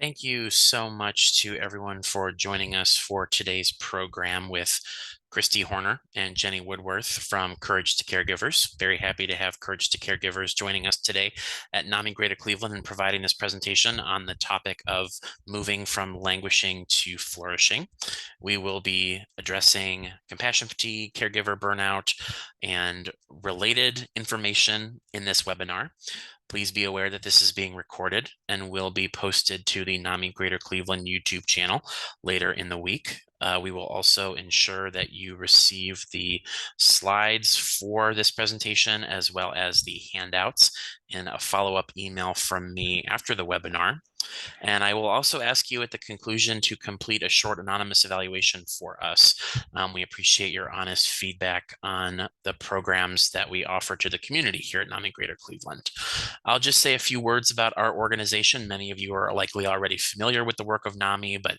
Thank you so much to everyone for joining us for today's program with Kristi Horner and Jenny Woodworth from Courage to Caregivers. Very happy to have Courage to Caregivers joining us today at NAMI Greater Cleveland and providing this presentation on the topic of moving from languishing to flourishing. We will be addressing compassion fatigue, caregiver burnout, and related information in this webinar. Please be aware that this is being recorded and will be posted to the NAMI Greater Cleveland YouTube channel later in the week. We will also ensure that you receive the slides for this presentation as well as the handouts in a follow-up email from me after the webinar. And I will also ask you at the conclusion to complete a short anonymous evaluation for us. We appreciate your honest feedback on the programs that we offer to the community here at NAMI Greater Cleveland. I'll just say a few words about our organization. Many of you are likely already familiar with the work of NAMI, but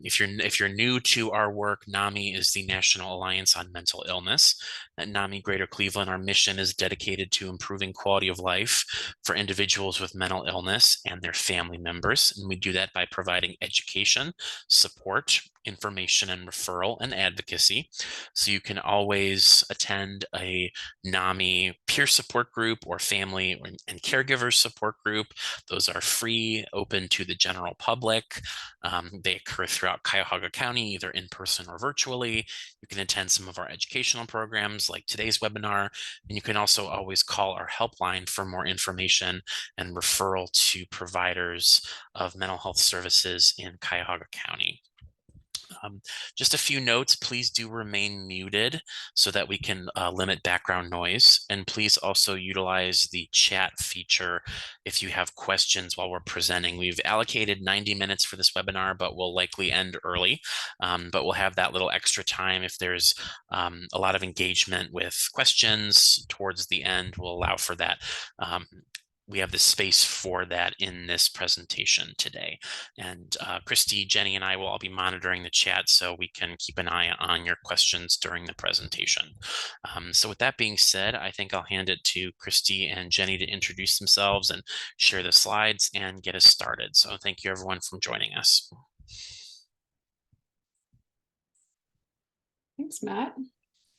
if you're new to our work, NAMI is the National Alliance on Mental Illness. At NAMI Greater Cleveland, our mission is dedicated to improving quality of life for individuals with mental illness and their family members. And we do that by providing education, support, information and referral and advocacy. So you can always attend a NAMI peer support group or family and caregiver support group. Those are free, open to the general public. They occur throughout Cuyahoga County, either in person or virtually. You can attend some of our educational programs like today's webinar, and you can also always call our helpline for more information and referral to providers of mental health services in Cuyahoga County. Just a few notes, please do remain muted so that we can limit background noise. And please also utilize the chat feature if you have questions while we're presenting. We've allocated 90 minutes for this webinar, but we'll likely end early. But we'll have that little extra time if there's a lot of engagement with questions towards the end. We'll allow for that. We have the space for that in this presentation today. And Kristi, Jenny, and I will all be monitoring the chat so we can keep an eye on your questions during the presentation. So with that being said, I think I'll hand it to Kristi and Jenny to introduce themselves and share the slides and get us started. So thank you everyone for joining us. Thanks, Matt.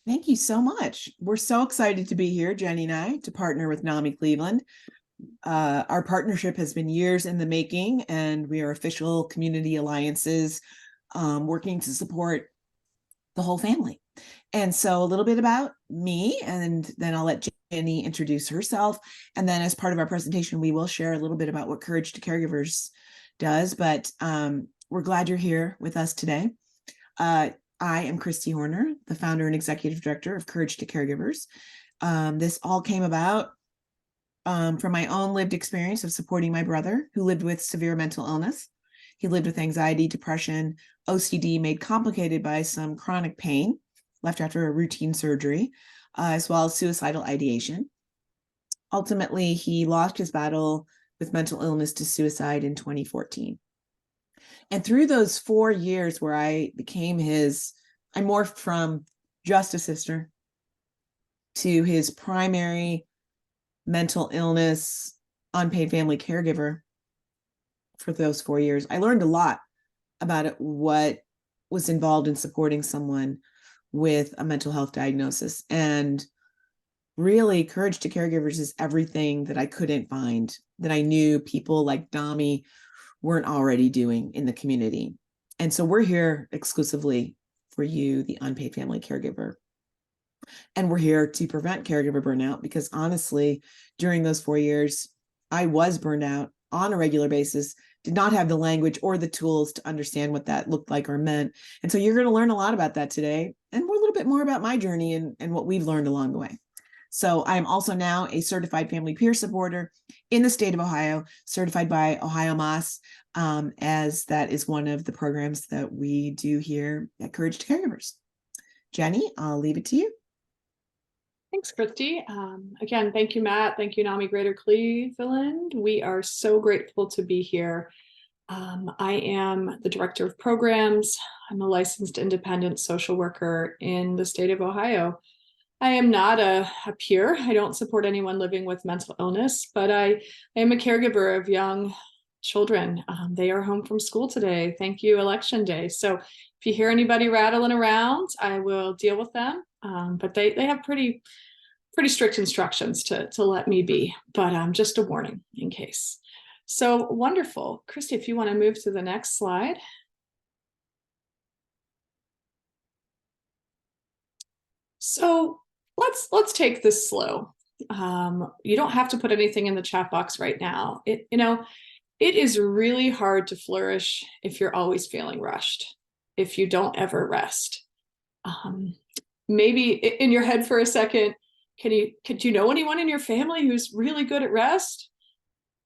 Thank you so much. We're so excited to be here, Jenny and I, to partner with NAMI Cleveland. Our partnership has been years in the making, and we are official community alliances working to support the whole family. And so a little bit about me, and then I'll let Jenny introduce herself. And then as part of our presentation, we will share a little bit about what Courage to Caregivers does. But we're glad you're here with us today. I am Kristi Horner, the founder and executive director of Courage to Caregivers. This all came about from my own lived experience of supporting my brother who lived with severe mental illness. He lived with anxiety, depression, OCD made complicated by some chronic pain left after a routine surgery, as well as suicidal ideation. Ultimately, he lost his battle with mental illness to suicide in 2014. And through those 4 years where I morphed from just a sister to his primary mental illness, unpaid family caregiver for those 4 years. I learned a lot about what was involved in supporting someone with a mental health diagnosis. And really, Courage to Caregivers is everything that I couldn't find, that I knew people like NAMI weren't already doing in the community. And so we're here exclusively for you, the unpaid family caregiver. And we're here to prevent caregiver burnout because honestly, during those 4 years, I was burned out on a regular basis, did not have the language or the tools to understand what that looked like or meant. And so you're going to learn a lot about that today and a little bit more about my journey and what we've learned along the way. So I'm also now a certified family peer supporter in the state of Ohio, certified by Ohio MAS, as that is one of the programs that we do here at Courage to Caregivers. Jenny, I'll leave it to you. Thanks, Kristi. Again, thank you, Matt. Thank you, NAMI Greater Cleveland. We are so grateful to be here. I am the director of programs. I'm a licensed independent social worker in the state of Ohio. I am not a peer. I don't support anyone living with mental illness, but I am a caregiver of young children. They are home from school today. Thank you, Election Day. So if you hear anybody rattling around, I will deal with them. But they have pretty strict instructions to let me be, but just a warning in case. So wonderful. Kristi, if you want to move to the next slide. So let's take this slow. You don't have to put anything in the chat box right now. It is really hard to flourish if you're always feeling rushed, if you don't ever rest. Maybe in your head for a second, could you know anyone in your family who's really good at rest?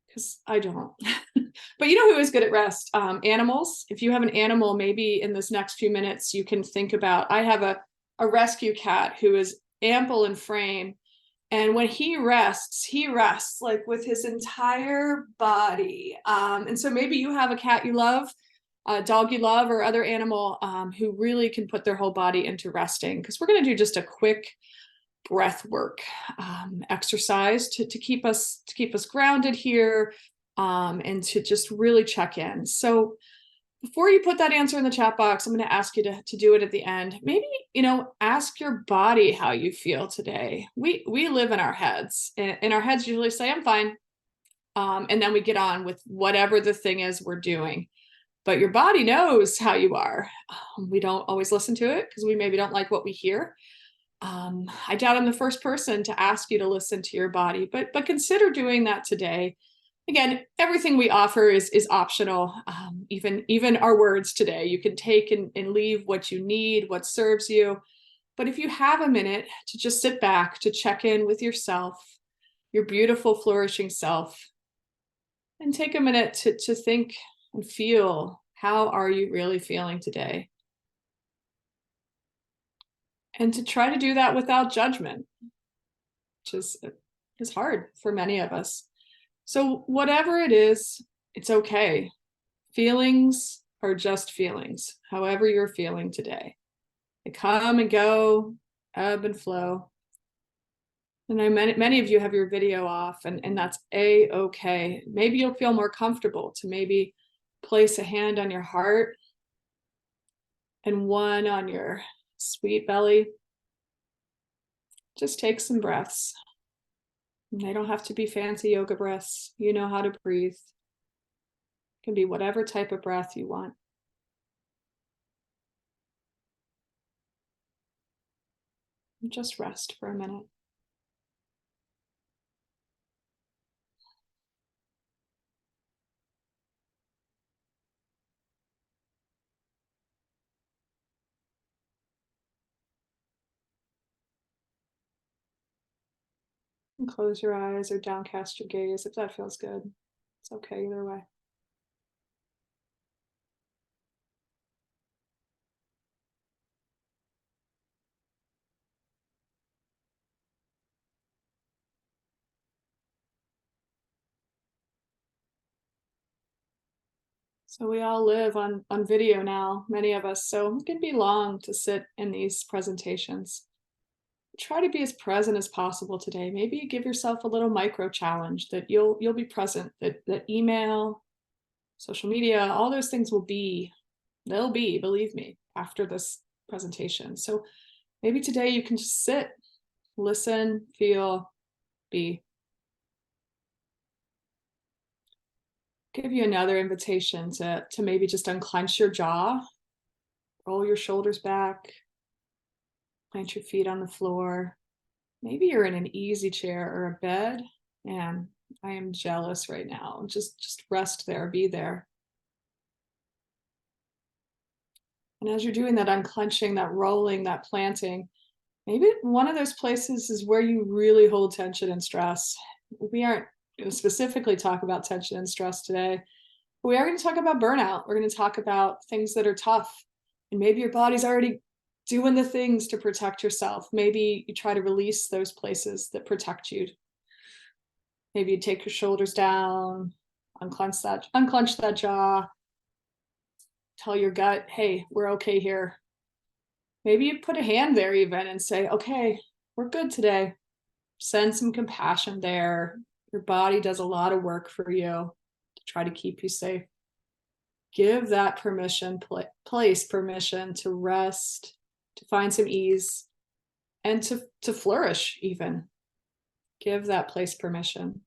Because I don't. But you know who is good at rest? Animals. If you have an animal, maybe in this next few minutes, you can think about, I have a rescue cat who is ample in frame. And when he rests like with his entire body. And so maybe you have a cat you love, a dog you love, or other animal who really can put their whole body into resting. Because we're going to do just a quick breath work exercise to keep us grounded here, and to just really check in. So before you put that answer in the chat box, I'm going to ask you to do it at the end. Maybe, ask your body how you feel today. We live in our heads, and our heads usually say, I'm fine. And then we get on with whatever the thing is we're doing. But your body knows how you are. We don't always listen to it because we maybe don't like what we hear. I doubt I'm the first person to ask you to listen to your body, but consider doing that today. Again, everything we offer is optional. Even our words today, you can take and leave what you need, what serves you. But if you have a minute to just sit back, to check in with yourself, your beautiful, flourishing self, and take a minute to think and feel, how are you really feeling today? And to try to do that without judgment, which is hard for many of us. So whatever it is, it's okay. Feelings are just feelings, however you're feeling today. They come and go, ebb and flow. And I many of you have your video off, and that's a-okay. Maybe you'll feel more comfortable to maybe place a hand on your heart and one on your sweet belly. Just take some breaths. And they don't have to be fancy yoga breaths. You know how to breathe. It can be whatever type of breath you want. And just rest for a minute. And close your eyes or downcast your gaze if that feels good. It's okay either way. So we all live on video now, many of us, so it can be long to sit in these presentations. Try to be as present as possible today. Maybe give yourself a little micro challenge that you'll be present, that email, social media, all those things they'll be, believe me, after this presentation. So maybe today you can just sit, listen, feel, be. Give you another invitation to maybe just unclench your jaw, roll your shoulders back, plant your feet on the floor. Maybe you're in an easy chair or a bed. Man, I am jealous right now. Just rest there, be there. And as you're doing that unclenching, that rolling, that planting, maybe one of those places is where you really hold tension and stress. We aren't going to specifically talk about tension and stress today. We are going to talk about burnout. We're going to talk about things that are tough. And maybe your body's already doing the things to protect yourself. Maybe you try to release those places that protect you. Maybe you take your shoulders down, unclench that jaw, tell your gut, hey, we're okay here. Maybe you put a hand there even and say, okay, we're good today. Send some compassion there. Your body does a lot of work for you. to try to keep you safe. Give that permission, place permission to rest, to find some ease, and to flourish even. Give that place permission.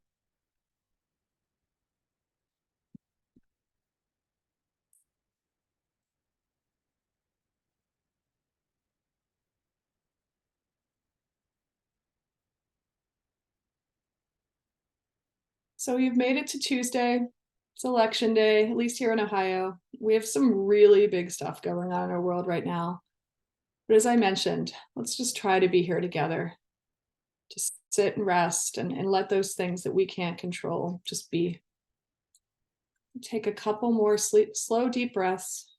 So you've made it to Tuesday. It's election day, at least here in Ohio. We have some really big stuff going on in our world right now. But as I mentioned, let's just try to be here together. Just sit and rest and let those things that we can't control just be. Take a couple more slow, deep breaths.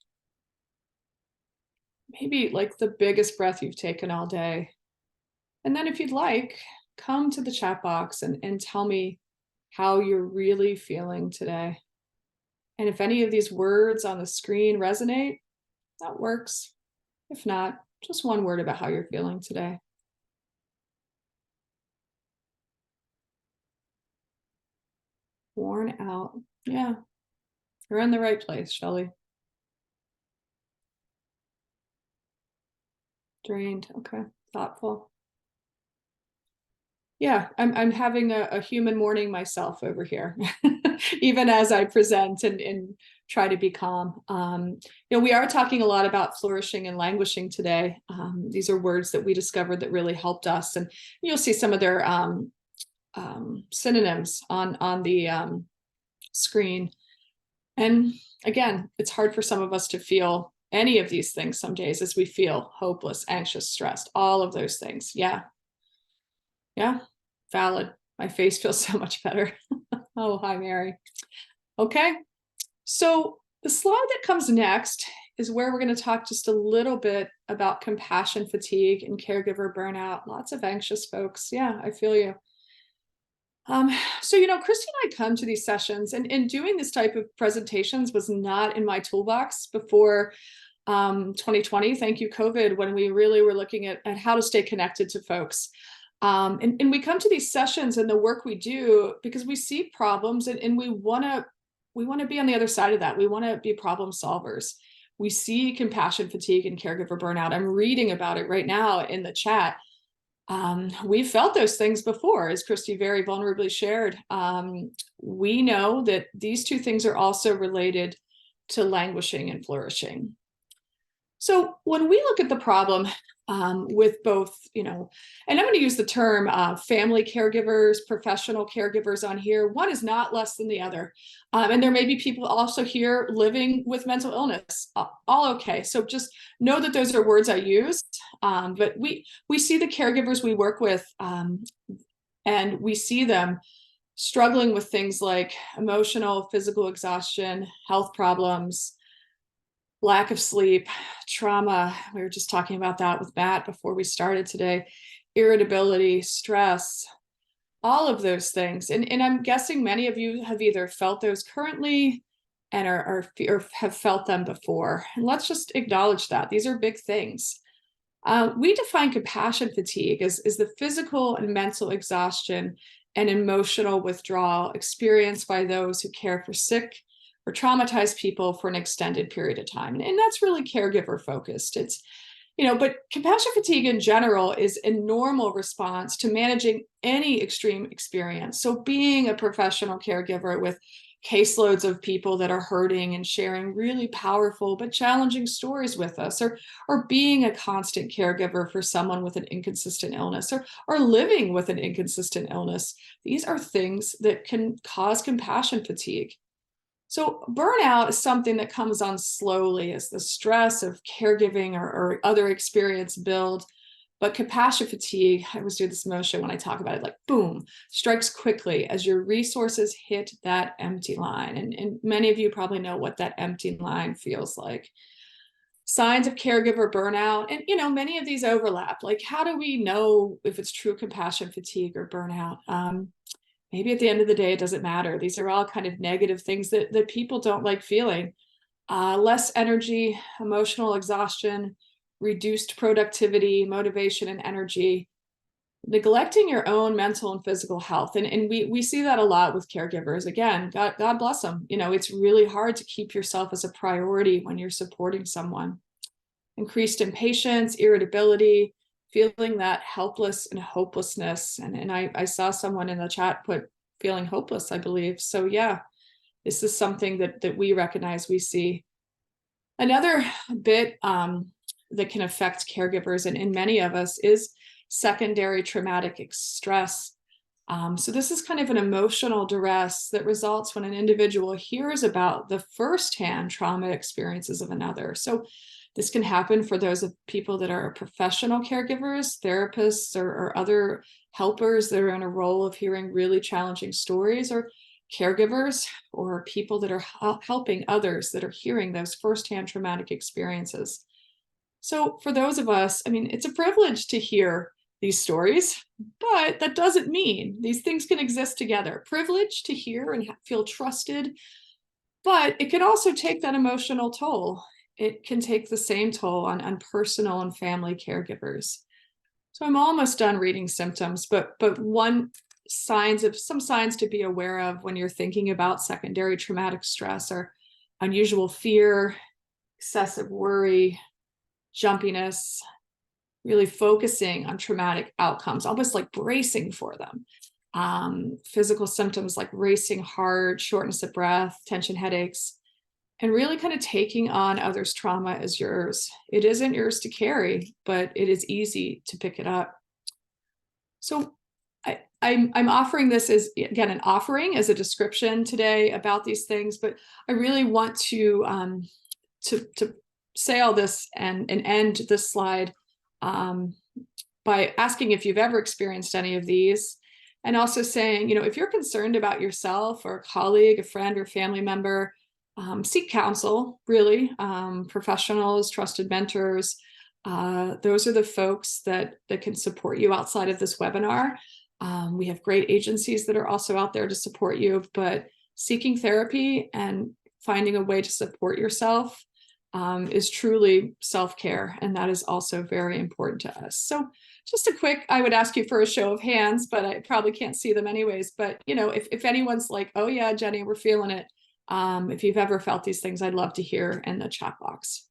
Maybe like the biggest breath you've taken all day. And then if you'd like, come to the chat box and tell me how you're really feeling today. And if any of these words on the screen resonate, that works. If not, just one word about how you're feeling today. Worn out. Yeah, you're in the right place, Shelley. Drained. Okay, thoughtful. Yeah, I'm having a human morning myself over here, even as I present and try to be calm. We are talking a lot about flourishing and languishing today. These are words that we discovered that really helped us, and you'll see some of their synonyms on the screen. And again, it's hard for some of us to feel any of these things some days, as we feel hopeless, anxious, stressed, all of those things. Yeah, valid. My face feels so much better. Oh, hi, Mary. Okay, so the slide that comes next is where we're going to talk just a little bit about compassion fatigue and caregiver burnout. Lots of anxious folks. Yeah, I feel you. So, Kristi and I come to these sessions, and doing this type of presentations was not in my toolbox before 2020. Thank you, COVID, when we really were looking at how to stay connected to folks. And we come to these sessions and the work we do because we see problems, and we want to be on the other side of that. We want to be problem solvers. We see compassion fatigue and caregiver burnout. I'm reading about it right now in the chat. We've felt those things before, as Kristi very vulnerably shared. We know that these two things are also related to languishing and flourishing. So when we look at the problem with both, and I'm going to use the term family caregivers, professional caregivers on here, one is not less than the other. And there may be people also here living with mental illness, all okay. So just know that those are words I used, but we see the caregivers we work with, and we see them struggling with things like emotional, physical exhaustion, health problems, lack of sleep, trauma. We were just talking about that with Matt before we started today. Irritability, stress, all of those things. And I'm guessing many of you have either felt those currently and or have felt them before. And let's just acknowledge that. These are big things. We define compassion fatigue as the physical and mental exhaustion and emotional withdrawal experienced by those who care for sick or traumatized people for an extended period of time. And that's really caregiver focused. It's, but compassion fatigue in general is a normal response to managing any extreme experience. So being a professional caregiver with caseloads of people that are hurting and sharing really powerful but challenging stories with us, or being a constant caregiver for someone with an inconsistent illness, or living with an inconsistent illness. These are things that can cause compassion fatigue. So burnout is something that comes on slowly as the stress of caregiving or other experience build. But compassion fatigue, I always do this motion when I talk about it, like boom, strikes quickly as your resources hit that empty line. And many of you probably know what that empty line feels like. Signs of caregiver burnout, and many of these overlap. Like, how do we know if it's true compassion fatigue or burnout? Maybe at the end of the day, it doesn't matter. These are all kind of negative things that people don't like feeling. Less energy, emotional exhaustion, reduced productivity, motivation, and energy. neglecting your own mental and physical health. And we see that a lot with caregivers. Again, God bless them. It's really hard to keep yourself as a priority when you're supporting someone. Increased impatience, irritability, feeling that helpless and hopelessness. And I saw someone in the chat put feeling hopeless, I believe. So yeah, this is something that we recognize, we see. Another bit that can affect caregivers and many of us is secondary traumatic stress. So this is kind of an emotional duress that results when an individual hears about the firsthand trauma experiences of another. So this can happen for those of people that are professional caregivers, therapists, or other helpers that are in a role of hearing really challenging stories, or caregivers or people that are helping others that are hearing those firsthand traumatic experiences. So for those of us, I mean, it's a privilege to hear these stories, but that doesn't mean these things can exist together. Privilege to hear and feel trusted, but it can also take that emotional toll. It can take the same toll on personal and family caregivers. So I'm almost done reading symptoms, but some signs to be aware of when you're thinking about secondary traumatic stress are unusual fear, excessive worry, jumpiness, really focusing on traumatic outcomes, almost like bracing for them. Physical symptoms like racing heart, shortness of breath, tension headaches, and really kind of taking on others' trauma as yours. It isn't yours to carry, but it is easy to pick it up. So I'm offering this as, again, an offering as a description today about these things, but I really want to say all this and end this slide by asking if you've ever experienced any of these, and also saying, if you're concerned about yourself or a colleague, a friend, or family member, seek counsel, really. Professionals, trusted mentors, those are the folks that can support you outside of this webinar. We have great agencies that are also out there to support you, but seeking therapy and finding a way to support yourself is truly self-care, and that is also very important to us. So just a quick, I would ask you for a show of hands, but I probably can't see them anyways. But if anyone's like, oh yeah, Jenny, we're feeling it. If you've ever felt these things, I'd love to hear in the chat box.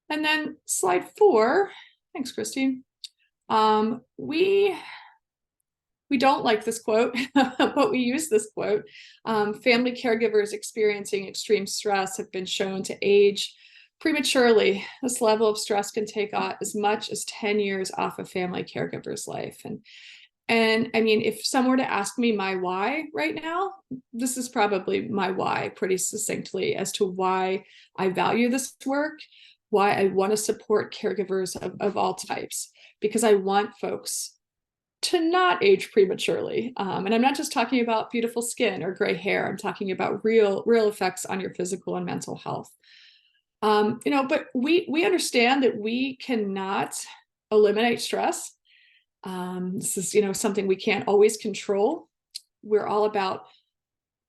And then slide 4, thanks, Kristi. We don't like this quote, but we use this quote. Family caregivers experiencing extreme stress have been shown to age prematurely. This level of stress can take as much as 10 years off a family caregiver's life. And I mean, if someone were to ask me my why right now, this is probably my why pretty succinctly as to why I value this work, why I want to support caregivers of all types, because I want folks to not age prematurely. And I'm not just talking about beautiful skin or gray hair. I'm talking about real effects on your physical and mental health. But we understand that we cannot eliminate stress. This is, something we can't always control. We're all about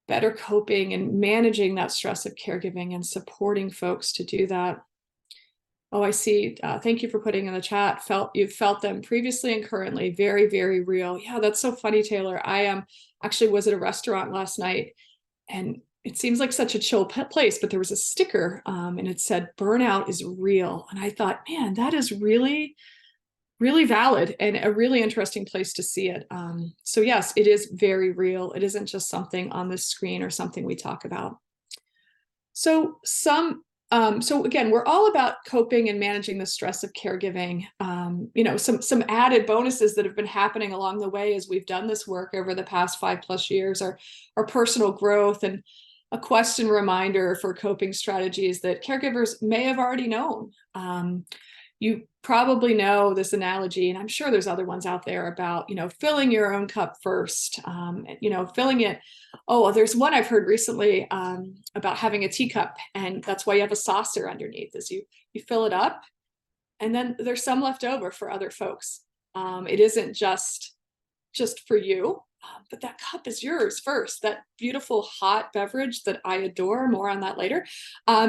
better coping and managing that stress of caregiving and supporting folks to do that. Oh, I see. Thank you for putting in the chat. You've felt them previously and currently. Very, very real. Yeah, that's so funny, Taylor. I actually was at a restaurant last night, and it seems like such a chill place, but there was a sticker and it said, "Burnout is real." And I thought, man, that is really, really valid and a really interesting place to see it. So yes, it is very real. It isn't just something on this screen or something we talk about. So again, we're all about coping and managing the stress of caregiving. Some added bonuses that have been happening along the way as we've done this work over the past 5+ years are personal growth and a question reminder for coping strategies that caregivers may have already known. You probably know this analogy, and I'm sure there's other ones out there about, filling your own cup first, filling it. Oh, there's one I've heard recently about having a teacup, and that's why you have a saucer underneath, is you fill it up, and then there's some left over for other folks. It isn't just for you, but that cup is yours first. That beautiful hot beverage that I adore, more on that later,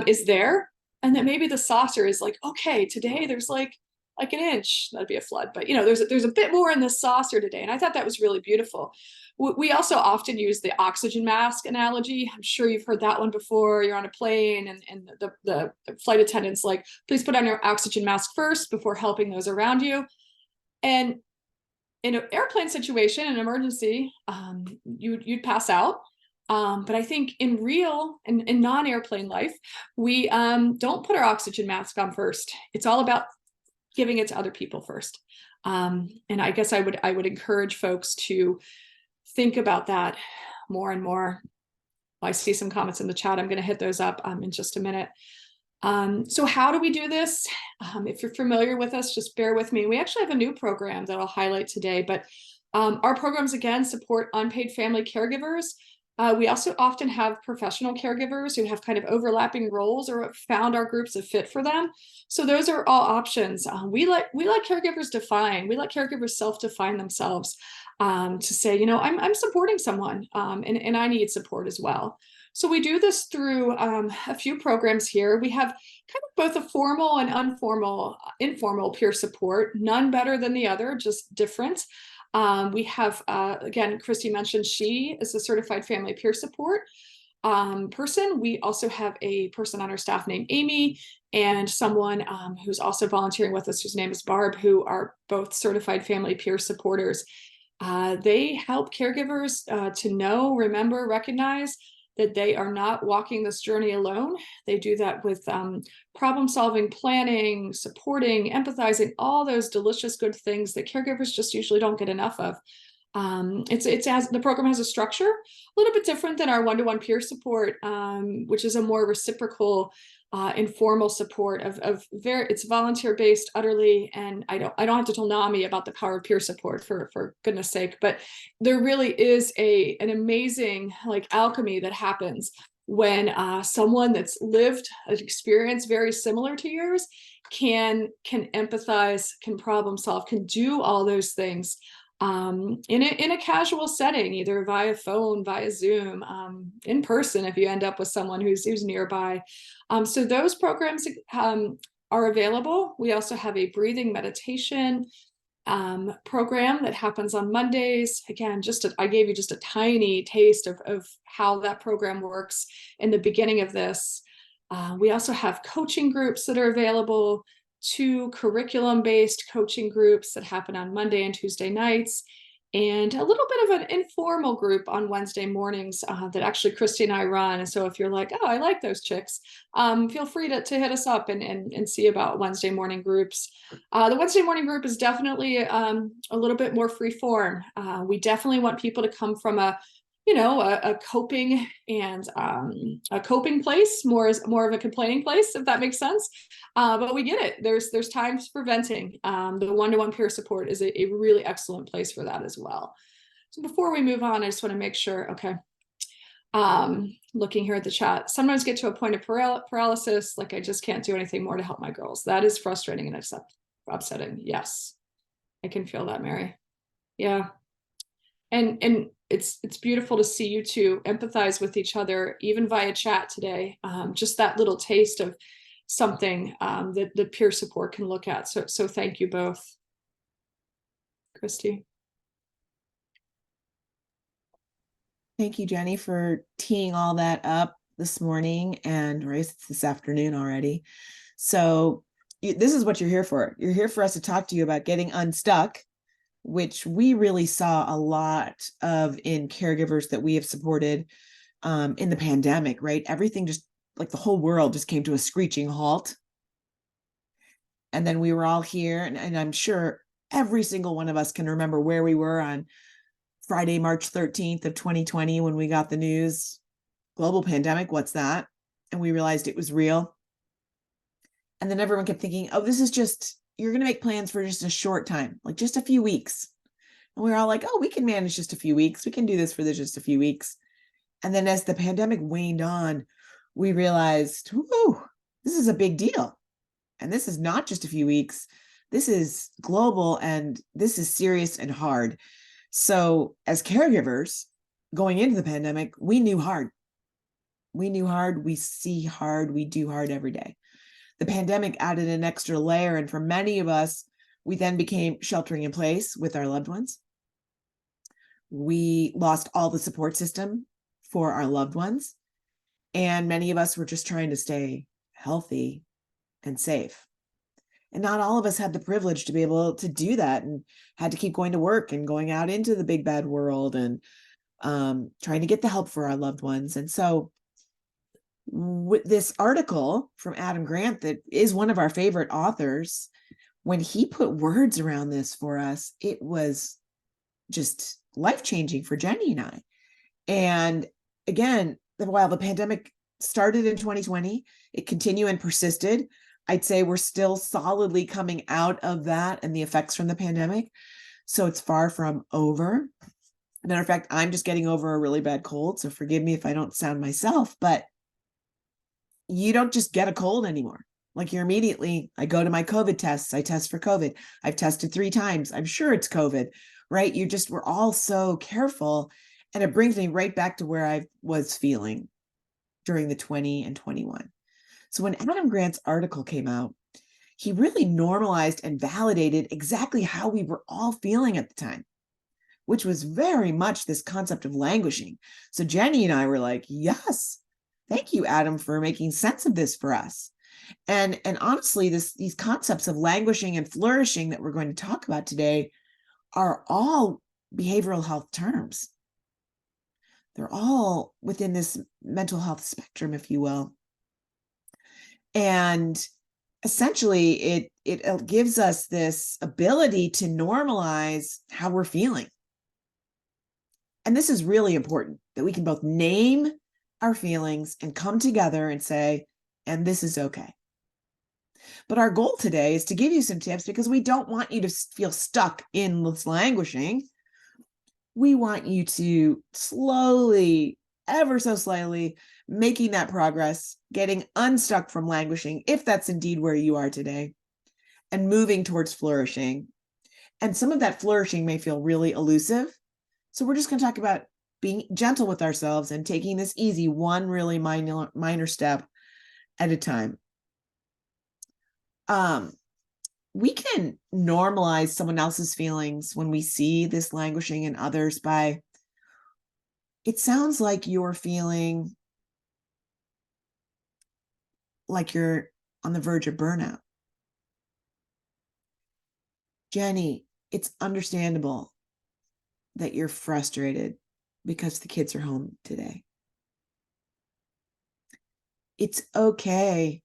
is there. And then maybe the saucer is like, okay, today there's like like an inch, that'd be a flood. But there's a bit more in the saucer today, and I thought that was really beautiful. We also often use the oxygen mask analogy. I'm sure you've heard that one before. You're on a plane, and the flight attendant's like, please put on your oxygen mask first before helping those around you. And in an airplane situation, an emergency, you'd pass out. But I think in non-airplane life, we don't put our oxygen mask on first. It's all about giving it to other people first. And I guess I would encourage folks to think about that more and more. I see some comments in the chat. I'm going to hit those up in just a minute. So how do we do this? If you're familiar with us, just bear with me. We actually have a new program that I'll highlight today, but our programs, again, support unpaid family caregivers. We also often have professional caregivers who have kind of overlapping roles or found our groups a fit for them. So those are all options. We let caregivers define. We let caregivers self-define themselves to say, I'm supporting someone and I need support as well. So we do this through a few programs here. We have kind of both a formal and informal peer support, none better than the other, just different. We have, again, Kristi mentioned she is a certified family peer support person. We also have a person on our staff named Amy and someone who's also volunteering with us, whose name is Barb, who are both certified family peer supporters. They help caregivers to know, remember, recognize that they are not walking this journey alone. They do that with problem solving, planning, supporting, empathizing, all those delicious good things that caregivers just usually don't get enough of. The program has a structure a little bit different than our one-to-one peer support, which is a more reciprocal, informal support it's volunteer based utterly. And I don't have to tell NAMI about the power of peer support for goodness sake, but there really is an amazing alchemy that happens when someone that's lived an experience very similar to yours can empathize, can problem solve, can do all those things in a casual setting, either via phone, via Zoom, in person, if you end up with someone who's nearby. So those programs are available. We also have a breathing meditation program that happens on Mondays. Again, I gave you just a tiny taste of how that program works in the beginning of this. We also have coaching groups that are available, 2 curriculum-based coaching groups that happen on Monday and Tuesday nights, and a little bit of an informal group on Wednesday mornings that actually Kristi and I run. And so if you're like, oh, I like those chicks, feel free to hit us up and see about Wednesday morning groups. The Wednesday morning group is definitely a little bit more free form. We definitely want people to come from a coping and a coping place, more of a complaining place, if that makes sense. But we get it. There's times for venting. The one-to-one peer support is a really excellent place for that as well. So before we move on, I just want to make sure, okay. Looking here at the chat, sometimes get to a point of paralysis, like I just can't do anything more to help my girls. That is frustrating and upsetting. Yes, I can feel that, Mary. Yeah. And it's beautiful to see you two empathize with each other, even via chat today. Just that little taste of something that the peer support can look at. So thank you both. Kristi. Thank you, Jenny, for teeing all that up this morning, and it's this afternoon already. So this is what you're here for. You're here for us to talk to you about getting unstuck, which we really saw a lot of in caregivers that we have supported in the pandemic, right? Everything just like the whole world just came to a screeching halt. And then we were all here, and I'm sure every single one of us can remember where we were on Friday, March 13th of 2020, when we got the news, global pandemic, what's that? And we realized it was real. And then everyone kept thinking, oh, this is just, you're going to make plans for just a short time, like just a few weeks. And we were all like, oh, we can manage just a few weeks. We can do this for just a few weeks. And then as the pandemic waned on, we realized, whoo, this is a big deal. And this is not just a few weeks. This is global, and this is serious and hard. So as caregivers going into the pandemic, we knew hard. We knew hard, we see hard, we do hard every day. The pandemic added an extra layer. And for many of us, We then became sheltering in place with our loved ones. We lost all the support system for our loved ones. And many of us were just trying to stay healthy and safe. And not all of us had the privilege to be able to do that, and had to keep going to work and going out into the big bad world and trying to get the help for our loved ones. And so with this article from Adam Grant, that is one of our favorite authors, when he put words around this for us, it was just life-changing for Jenny and I. And again, while the pandemic started in 2020, it continued and persisted. I'd say we're still solidly coming out of that and the effects from the pandemic. So it's far from over. Matter of fact, I'm just getting over a really bad cold, so forgive me if I don't sound myself, but you don't just get a cold anymore. Like, you're immediately, I go to my COVID tests, I test for COVID. I've tested 3 times. I'm sure it's COVID, right? We're all so careful. And it brings me right back to where I was feeling during the 20 and 21. So when Adam Grant's article came out, he really normalized and validated exactly how we were all feeling at the time, which was very much this concept of languishing. So Jenny and I were like, yes, thank you, Adam, for making sense of this for us. And honestly, these concepts of languishing and flourishing that we're going to talk about today are all behavioral health terms. They're all within this mental health spectrum, if you will. And essentially, it gives us this ability to normalize how we're feeling. And this is really important, that we can both name our feelings and come together and say, and this is okay. But our goal today is to give you some tips, because we don't want you to feel stuck in this languishing. We want you to slowly, ever so slightly, making that progress, getting unstuck from languishing, if that's indeed where you are today, and moving towards flourishing. And some of that flourishing may feel really elusive. So we're just going to talk about being gentle with ourselves and taking this easy, one really minor step at a time. We can normalize someone else's feelings when we see this languishing in others by, it sounds like you're feeling like you're on the verge of burnout. Jenny, it's understandable that you're frustrated because the kids are home today. It's okay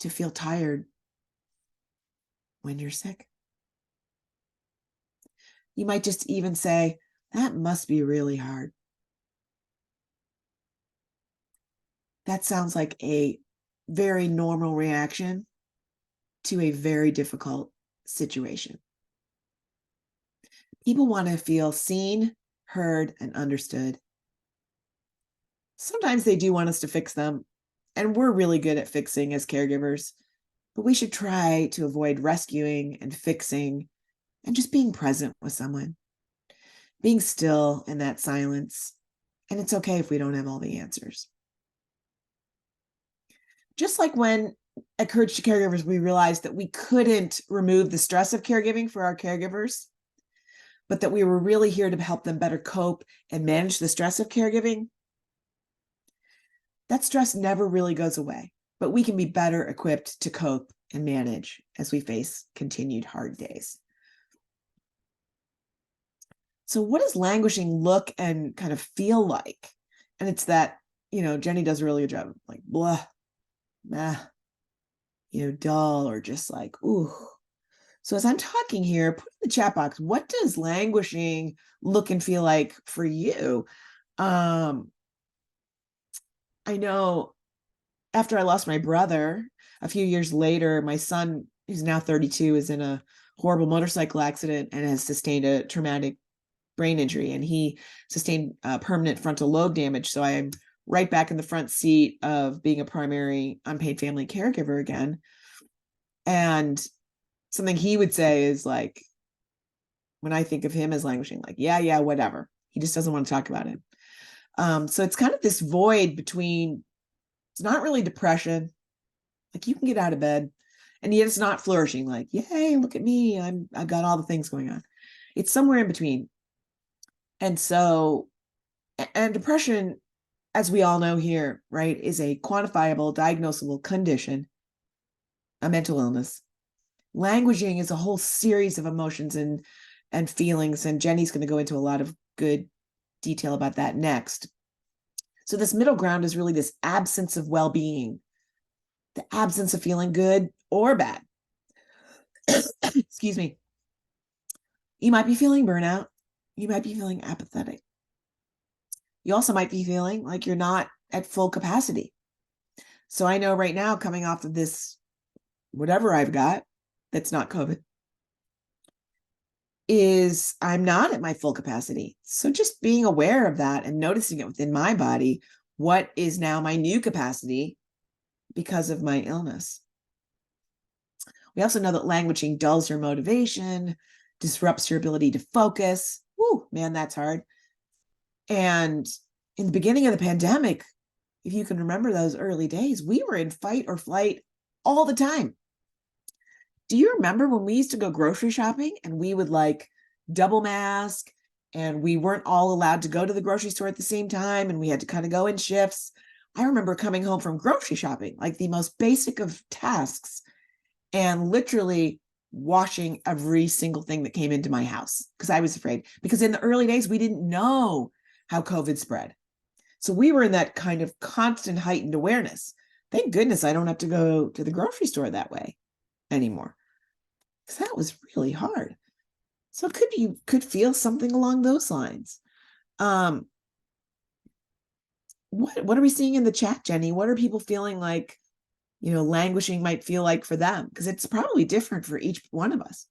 to feel tired when you're sick. You might just even say, that must be really hard. That sounds like a very normal reaction to a very difficult situation. People want to feel seen, heard, and understood. Sometimes they do want us to fix them, and we're really good at fixing as caregivers, but we should try to avoid rescuing and fixing, and just being present with someone, being still in that silence. And it's okay if we don't have all the answers. Just like when at Courage to Caregivers, we realized that we couldn't remove the stress of caregiving for our caregivers, but that we were really here to help them better cope and manage the stress of caregiving. That stress never really goes away, but we can be better equipped to cope and manage as we face continued hard days. So what does languishing look and kind of feel like? And it's that, Jenny does a really good job, like blah, nah, dull, or just like, ooh. So as I'm talking here, put in the chat box, what does languishing look and feel like for you? I know after I lost my brother, a few years later, my son, who's now 32, is in a horrible motorcycle accident and has sustained a traumatic brain injury, and he sustained permanent frontal lobe damage. So I am right back in the front seat of being a primary unpaid family caregiver again. And something he would say is like, when I think of him as languishing, like, yeah, whatever. He just doesn't want to talk about it. So it's kind of this void between, it's not really depression, like you can get out of bed, And yet it's not flourishing, like, yay, look at me. I've got all the things going on. It's somewhere in between. And so, and depression, as we all know here, right, is a quantifiable, diagnosable condition, a mental illness. Languishing is a whole series of emotions and feelings. And Jenny's going to go into a lot of good detail about that next. So this middle ground is really this absence of well-being, the absence of feeling good or bad. Excuse me. You might be feeling burnout. You might be feeling apathetic. You also might be feeling like you're not at full capacity. So I know right now, coming off of this, whatever I've got, that's not COVID, is I'm not at my full capacity. So just being aware of that and noticing it within my body, what is now my new capacity because of my illness. We also know that languishing dulls your motivation, disrupts your ability to focus. Woo, man, that's hard. And in the beginning of the pandemic, if you can remember those early days, we were in fight or flight all the time. Do you remember when we used to go grocery shopping and we would like double mask and we weren't all allowed to go to the grocery store at the same time and we had to kind of go in shifts? I remember coming home from grocery shopping, like the most basic of tasks, and literally washing every single thing that came into my house because I was afraid. Because in the early days, we didn't know how COVID spread. So we were in that kind of constant heightened awareness. Thank goodness I don't have to go to the grocery store that way anymore, because that was really hard. So it could be, could feel something along those lines. What are we seeing in the chat, Jenny? What are people feeling like, you know, languishing might feel like for them? Because it's probably different for each one of us.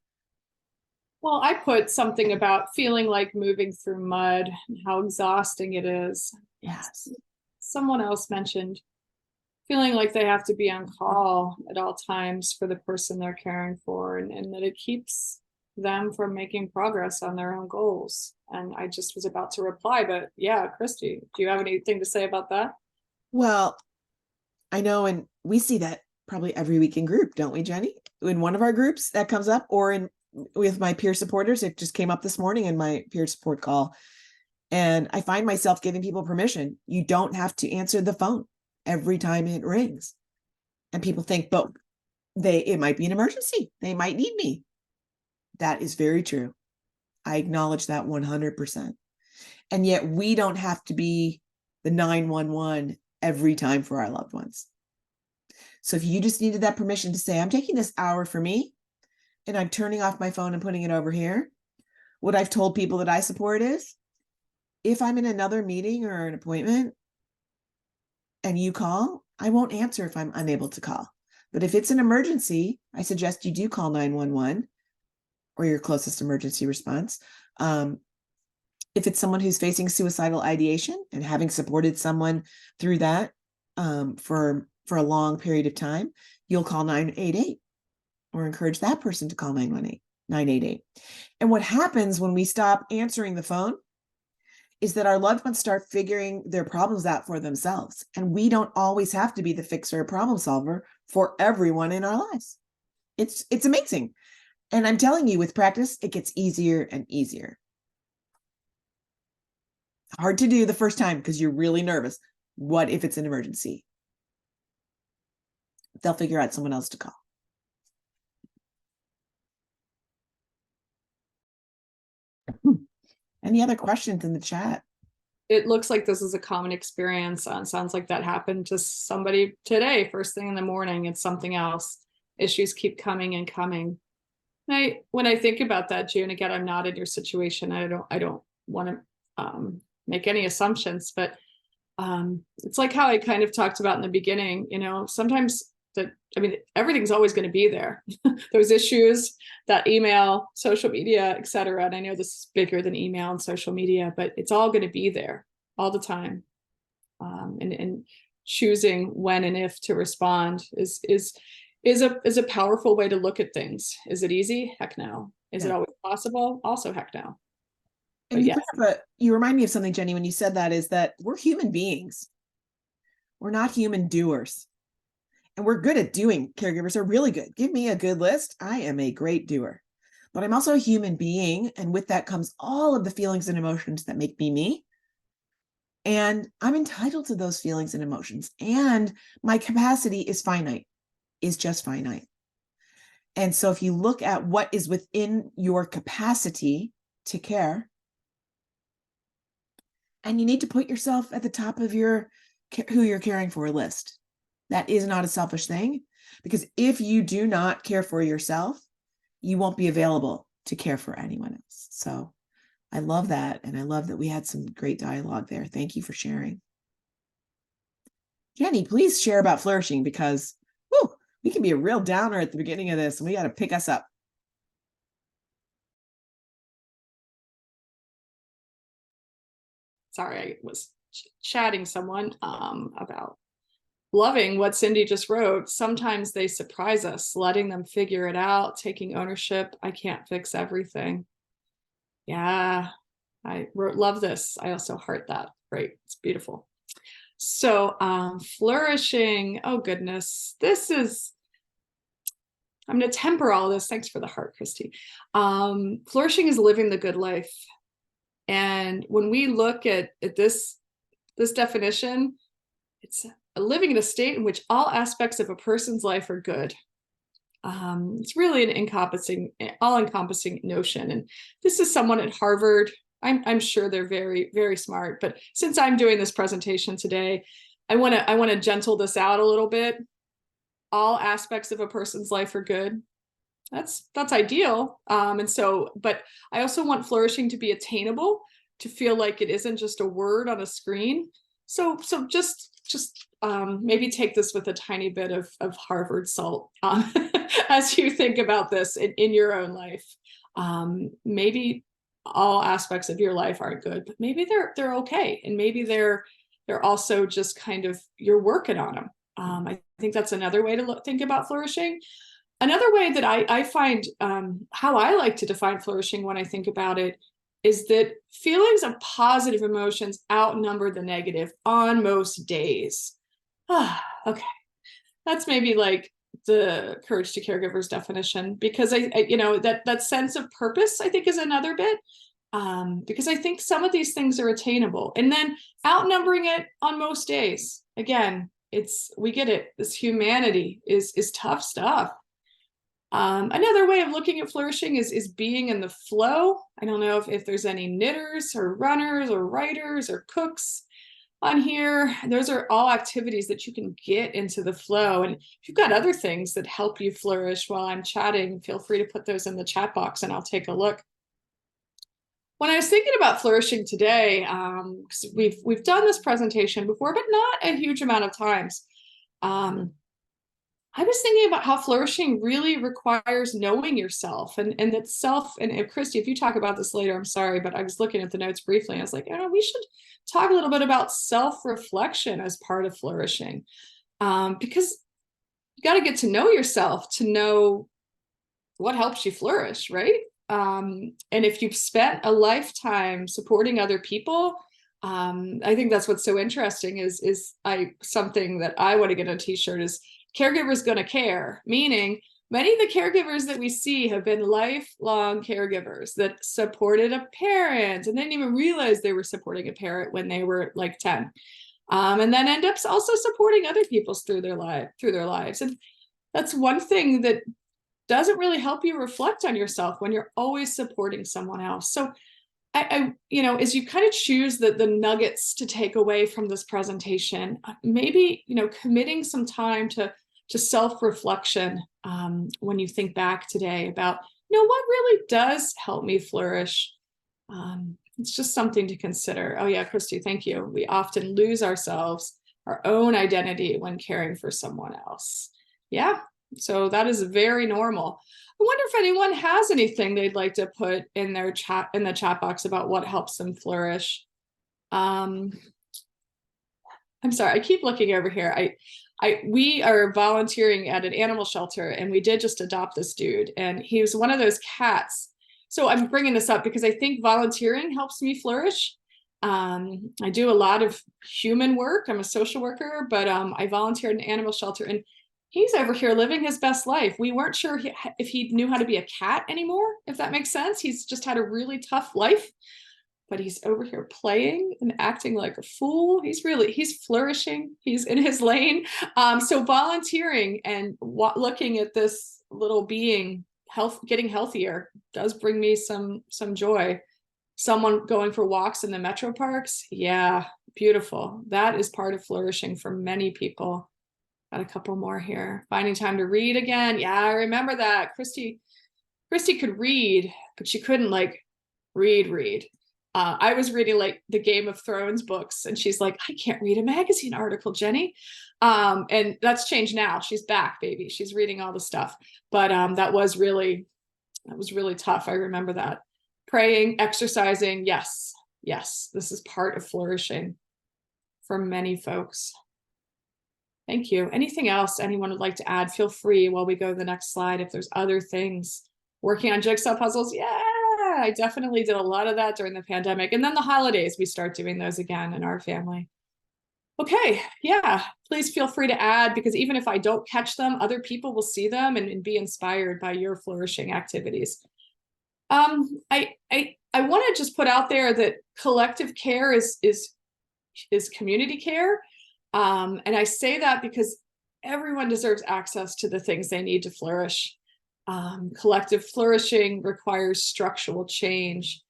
Well, I put something about feeling like moving through mud and how exhausting it is. Yes. Someone else mentioned feeling like they have to be on call at all times for the person they're caring for, and that it keeps them from making progress on their own goals. And I just was about to reply, but yeah, Kristi, do you have anything to say about that? Well, I know, and we see that probably every week in group, don't we, Jenny? In one of our groups that comes up, or in with my peer supporters. It just came up this morning in my peer support call. And I find myself giving people permission. You don't have to answer the phone every time it rings. And people think, but it might be an emergency. They might need me. That is very true. I acknowledge that 100%. And yet we don't have to be the 911 every time for our loved ones. So if you just needed that permission to say, I'm taking this hour for me, and I'm turning off my phone and putting it over here, what I've told people that I support is, if I'm in another meeting or an appointment and you call, I won't answer if I'm unable to call. But if it's an emergency, I suggest you do call 911 or your closest emergency response. If it's someone who's facing suicidal ideation and having supported someone through that for a long period of time, you'll call 988 or encourage that person to call 988. And what happens when we stop answering the phone is that our loved ones start figuring their problems out for themselves. And we don't always have to be the fixer or problem solver for everyone in our lives. It's amazing. And I'm telling you, with practice, it gets easier and easier. Hard to do the first time because you're really nervous. What if it's an emergency? They'll figure out someone else to call. Any other questions in the chat? It looks like this is a common experience. Sounds like that happened to somebody today, first thing in the morning. It's something else. Issues keep coming and coming. When I think about that, June, again, I'm not in your situation. I don't want to make any assumptions, but it's like how I kind of talked about in the beginning. You know, sometimes everything's always going to be there. Those issues, that email, social media, etc. And I know this is bigger than email and social media, but it's all going to be there all the time. And choosing when and if to respond is a powerful way to look at things. Is it easy? Heck no. Is it always possible? Also heck no. And you remind me of something, Jenny, when you said that, is that we're human beings. We're not human doers. And we're good at doing. Caregivers are really good. Give me a good list. I am a great doer. But I'm also a human being. And with that comes all of the feelings and emotions that make me me. And I'm entitled to those feelings and emotions. And my capacity is finite, is just finite. And so if you look at what is within your capacity to care, and you need to put yourself at the top of your who you're caring for list. That is not a selfish thing, because if you do not care for yourself, you won't be available to care for anyone else. So I love that. And I love that we had some great dialogue there. Thank you for sharing. Jenny, please share about flourishing, because we can be a real downer at the beginning of this and we got to pick us up. Sorry, I was chatting someone about loving what Cindy just wrote. Sometimes they surprise us, letting them figure it out, taking ownership. I can't fix everything. Yeah, love this. I also heart that. Great. It's beautiful. So flourishing. Oh, goodness. I'm going to temper all this. Thanks for the heart, Kristi. Flourishing is living the good life. And when we look at this definition, it's living in a state in which all aspects of a person's life are good. It's really an all-encompassing notion. And this is someone at Harvard. I'm sure they're very, very smart. But since I'm doing this presentation today, I want to gentle this out a little bit. All aspects of a person's life are good. That's ideal. But I also want flourishing to be attainable, to feel like it isn't just a word on a screen. So just maybe take this with a tiny bit of Harvard salt as you think about this in your own life. Maybe all aspects of your life aren't good, but maybe they're okay, and maybe they're also just kind of you're working on them. I think that's another way to think about flourishing. Another way that I find how I like to define flourishing when I think about it is that feelings of positive emotions outnumber the negative on most days. Okay. That's maybe like the Courage to Caregivers definition, because I that sense of purpose, I think, is another bit, because I think some of these things are attainable, and then outnumbering it on most days. Again, we get it. This humanity is tough stuff. Another way of looking at flourishing is being in the flow. I don't know if there's any knitters or runners or writers or cooks on here. Those are all activities that you can get into the flow. And if you've got other things that help you flourish while I'm chatting, feel free to put those in the chat box and I'll take a look. When I was thinking about flourishing today, because we've done this presentation before, but not a huge amount of times. I was thinking about how flourishing really requires knowing yourself, and that self, and Kristi, if you talk about this later, I'm sorry, but I was looking at the notes briefly and I was like, we should talk a little bit about self-reflection as part of flourishing, because you got to get to know yourself to know what helps you flourish, right? And if you've spent a lifetime supporting other people, I think that's what's so interesting is something that I want to get on a t-shirt is caregivers gonna care, meaning many of the caregivers that we see have been lifelong caregivers that supported a parent and didn't even realize they were supporting a parent when they were like 10, and then end up also supporting other people through their lives. And that's one thing that doesn't really help you reflect on yourself when you're always supporting someone else. So I as you kind of choose the nuggets to take away from this presentation, maybe, committing some time to self-reflection when you think back today about, what really does help me flourish. It's just something to consider. Oh yeah, Kristi, thank you. We often lose ourselves, our own identity when caring for someone else. Yeah, so that is very normal. I wonder if anyone has anything they'd like to put in the chat box about what helps them flourish. I'm sorry, I keep looking over here. We are volunteering at an animal shelter, and we did just adopt this dude, and he was one of those cats. So I'm bringing this up because I think volunteering helps me flourish. I do a lot of human work. I'm a social worker, but I volunteered in an animal shelter, and he's over here living his best life. We weren't sure if he knew how to be a cat anymore, if that makes sense. He's just had a really tough life, but he's over here playing and acting like a fool. He's flourishing. He's in his lane. So volunteering and looking at this little being getting healthier does bring me some joy. Someone going for walks in the metro parks. Yeah, beautiful. That is part of flourishing for many people. Got a couple more here. Finding time to read again. Yeah, I remember that. Kristi could read, but she couldn't like read. I was reading like the Game of Thrones books, and she's like, I can't read a magazine article, Jenny. And that's changed now. She's back, baby. She's reading all the stuff. But that was really tough. I remember that. Praying, exercising. Yes, this is part of flourishing for many folks. Thank you. Anything else anyone would like to add? Feel free while we go to the next slide. If there's other things, working on jigsaw puzzles. Yeah, I definitely did a lot of that during the pandemic. And then the holidays, we start doing those again in our family. Okay, yeah, please feel free to add, because even if I don't catch them, other people will see them and be inspired by your flourishing activities. I want to just put out there that collective care is community care. And I say that because everyone deserves access to the things they need to flourish. Collective flourishing requires structural change.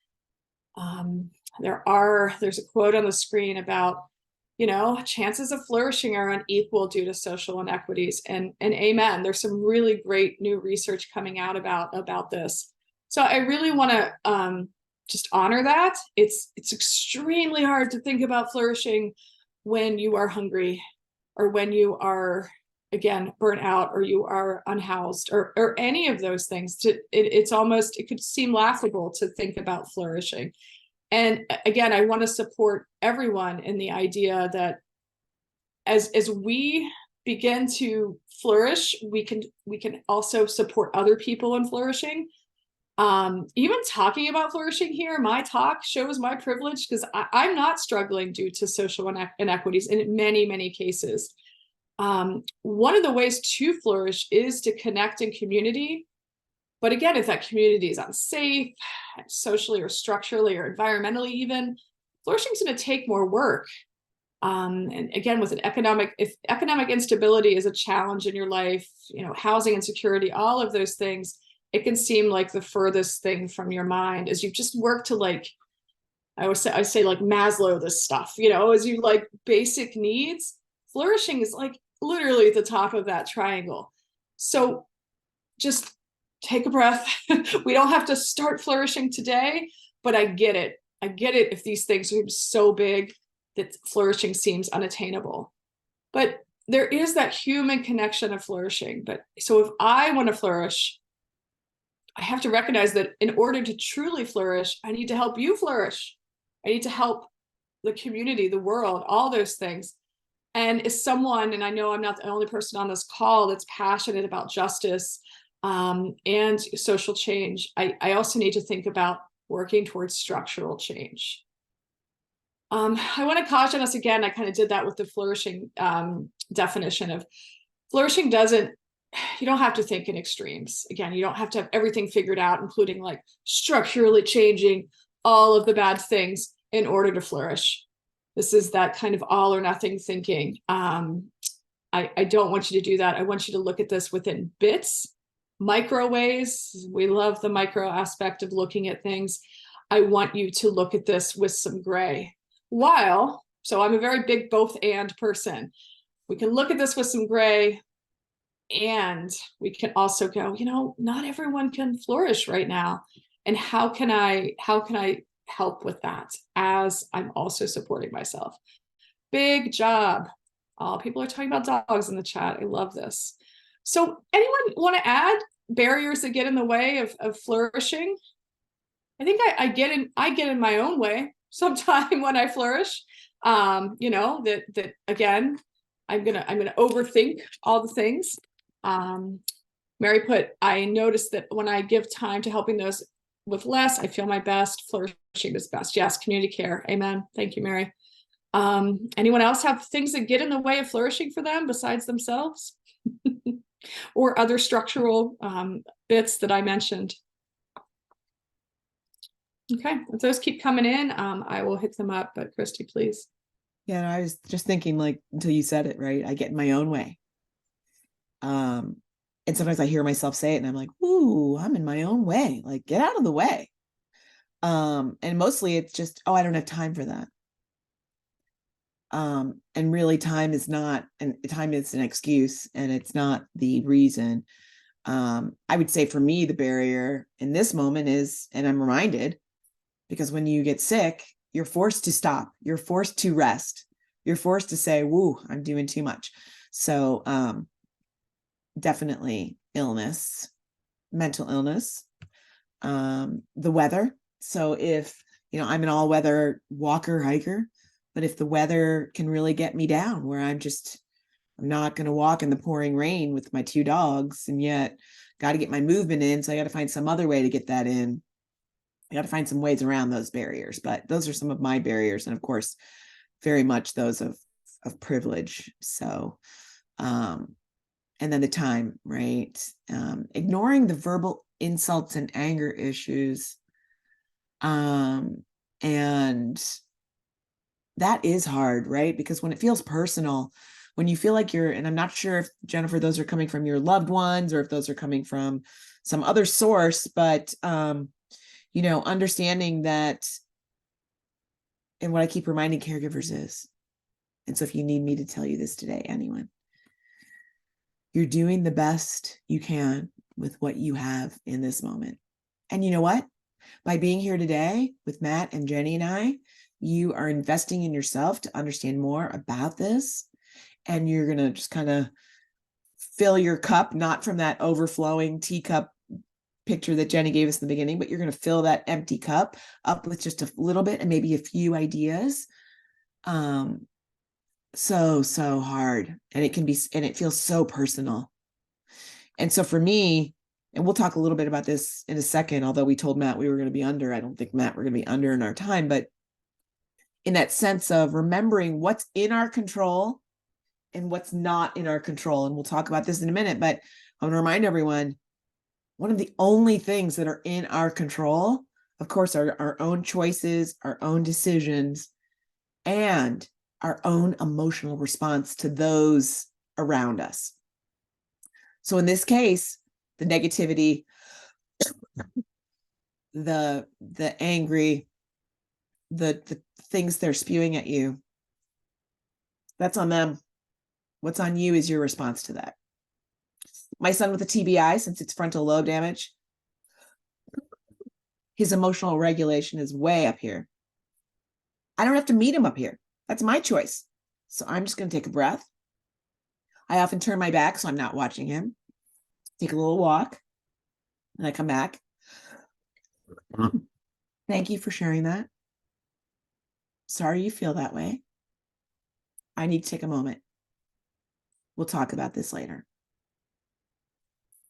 There's a quote on the screen about, chances of flourishing are unequal due to social inequities, and amen. There's some really great new research coming out about this. So I really want to just honor that. It's extremely hard to think about flourishing when you are hungry, or when you are, again, burnt out, or you are unhoused, or any of those things. It could seem laughable to think about flourishing. And again, I want to support everyone in the idea that as we begin to flourish, we can also support other people in flourishing. Even talking about flourishing here, my talk shows my privilege, because I'm not struggling due to social inequities in many cases. One of the ways to flourish is to connect in community. But again, if that community is unsafe, socially or structurally or environmentally even, flourishing is going to take more work. And again, if economic instability is a challenge in your life, housing insecurity, all of those things, it can seem like the furthest thing from your mind as you just work to, like, I say like Maslow this stuff, as you like basic needs. Flourishing is like literally at the top of that triangle. So just take a breath. We don't have to start flourishing today, but I get it. If these things are so big that flourishing seems unattainable. But there is that human connection of flourishing. So if I want to flourish, I have to recognize that in order to truly flourish, I need to help you flourish. I need to help the community, the world, all those things. And as someone, and I know I'm not the only person on this call that's passionate about justice and social change, I also need to think about working towards structural change. I want to caution us again. I kind of did that with the flourishing definition of flourishing. You don't have to think in extremes. Again, you don't have to have everything figured out, including like structurally changing all of the bad things in order to flourish. This is that kind of all or nothing thinking. I don't want you to do that. I want you to look at this within bits, micro ways. We love the micro aspect of looking at things. I want you to look at this with some gray. So I'm a very big both and person. We can look at this with some gray, and we can also go, not everyone can flourish right now. And how can I help with that as I'm also supporting myself? Big job. People are talking about dogs in the chat. I love this. So anyone want to add barriers that get in the way of flourishing? I think I get in my own way sometime when I flourish. That again, I'm gonna overthink all the things. Mary put, I noticed that when I give time to helping those with less, I feel my best. Flourishing is best. Yes, community care. Amen. Thank you, Mary. Anyone else have things that get in the way of flourishing for them besides themselves? or other structural bits that I mentioned. Okay, if those keep coming in, I will hit them up, but Kristi, please. Yeah, I was just thinking, like, until you said it, right? I get in my own way. And sometimes I hear myself say it and I'm like, ooh, I'm in my own way. Like, get out of the way. And mostly it's just, oh, I don't have time for that. And really time is an excuse, and it's not the reason. I would say for me, the barrier in this moment is, and I'm reminded, because when you get sick, you're forced to stop, you're forced to rest, you're forced to say, woo, I'm doing too much. So, definitely illness, mental illness, the weather. So if, I'm an all weather walker, hiker, but if the weather can really get me down where I'm not going to walk in the pouring rain with my 2 dogs, and yet got to get my movement in. So I got to find some other way to get that in. I got to find some ways around those barriers, but those are some of my barriers. And of course, very much those of privilege. So, and then the time, right? Ignoring the verbal insults and anger issues. And that is hard, right? Because when it feels personal, when you feel like and I'm not sure if, Jennifer, those are coming from your loved ones or if those are coming from some other source, but, understanding that, and what I keep reminding caregivers is, and so if you need me to tell you this today, anyone, you're doing the best you can with what you have in this moment. And you know what? By being here today with Matt and Jenny and I, you are investing in yourself to understand more about this. And you're going to just kind of fill your cup, not from that overflowing teacup picture that Jenny gave us in the beginning, but you're going to fill that empty cup up with just a little bit and maybe a few ideas. So hard. And it feels so personal. And so for me, and we'll talk a little bit about this in a second, although we told Matt we were going to be under. I don't think, Matt, we're going to be under in our time, but in that sense of remembering what's in our control and what's not in our control. And we'll talk about this in a minute, but I want to remind everyone, one of the only things that are in our control, of course, are our own choices, our own decisions, and our own emotional response to those around us. So in this case, the negativity, the angry, the things they're spewing at you, that's on them. What's on you is your response to that. My son with a TBI, since it's frontal lobe damage, his emotional regulation is way up here. I don't have to meet him up here. That's my choice. So I'm just going to take a breath. I often turn my back so I'm not watching him. Take a little walk, and I come back. Thank you for sharing that. Sorry you feel that way. I need to take a moment. We'll talk about this later.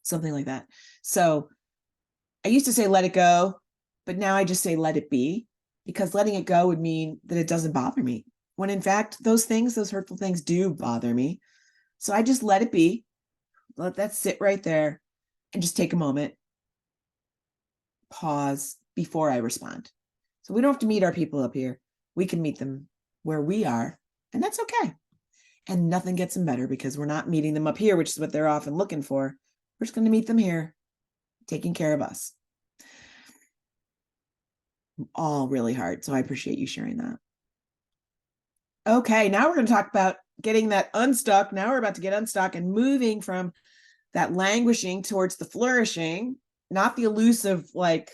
Something like that. So I used to say, let it go, but now I just say, let it be, because letting it go would mean that it doesn't bother me. When in fact, those hurtful things do bother me. So I just let it be. Let that sit right there and just take a moment. Pause before I respond. So we don't have to meet our people up here. We can meet them where we are, and that's okay. And nothing gets them better because we're not meeting them up here, which is what they're often looking for. We're just going to meet them here, taking care of us. All really hard. So I appreciate you sharing that. Okay, now we're going to talk about getting that unstuck. Now we're about to get unstuck and moving from that languishing towards the flourishing, not the elusive, like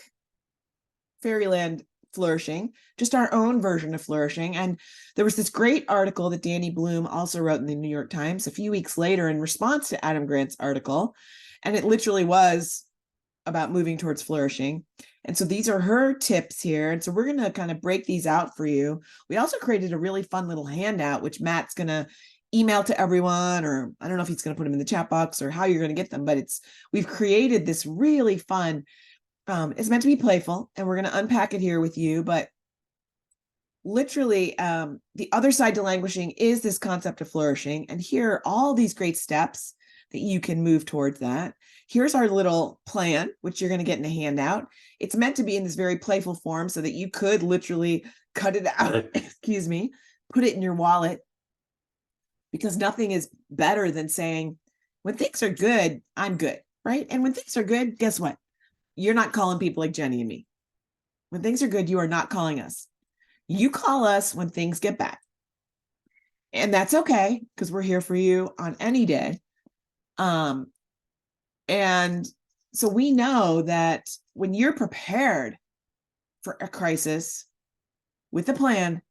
fairyland flourishing, just our own version of flourishing. And there was this great article that Danny Bloom also wrote in the New York Times a few weeks later in response to Adam Grant's article. And it literally was about moving towards flourishing. And so these are her tips here. And so we're going to kind of break these out for you. We also created a really fun little handout, which Matt's going to email to everyone, or I don't know if he's going to put them in the chat box or how you're going to get them, but we've created this really fun, it's meant to be playful, and we're going to unpack it here with you, but literally the other side to languishing is this concept of flourishing. And here are all these great steps that you can move towards that. Here's our little plan, which you're going to get in a handout. It's meant to be in this very playful form so that you could literally cut it out, excuse me, put it in your wallet, because nothing is better than saying, when things are good, I'm good, right? And when things are good, guess what? You're not calling people like Jenny and me. When things are good, you are not calling us. You call us when things get bad. And that's okay, because we're here for you on any day. And so we know that when you're prepared for a crisis with a plan,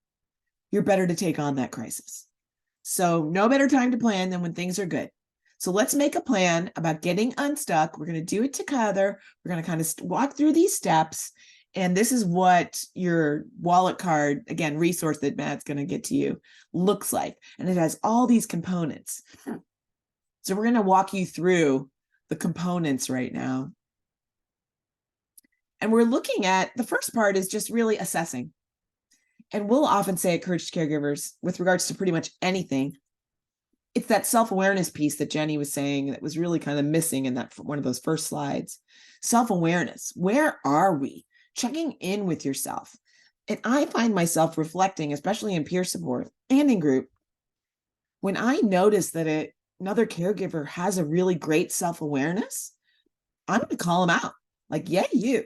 you're better to take on that crisis. So no better time to plan than when things are good. So let's make a plan about getting unstuck. We're going to do it together. We're going to kind of walk through these steps. And this is what your wallet card, again, resource that Matt's going to get to you, looks like. And it has all these components. So we're going to walk you through the components right now. And we're looking at, the first part is just really assessing. And we'll often say at Courage to Caregivers, with regards to pretty much anything, it's that self-awareness piece that Jenny was saying that was really kind of missing in that one of those first slides. Self-awareness. Where are we? Checking in with yourself. And I find myself reflecting, especially in peer support and in group, when I notice that another caregiver has a really great self-awareness, I'm going to call them out. Like, yeah, you.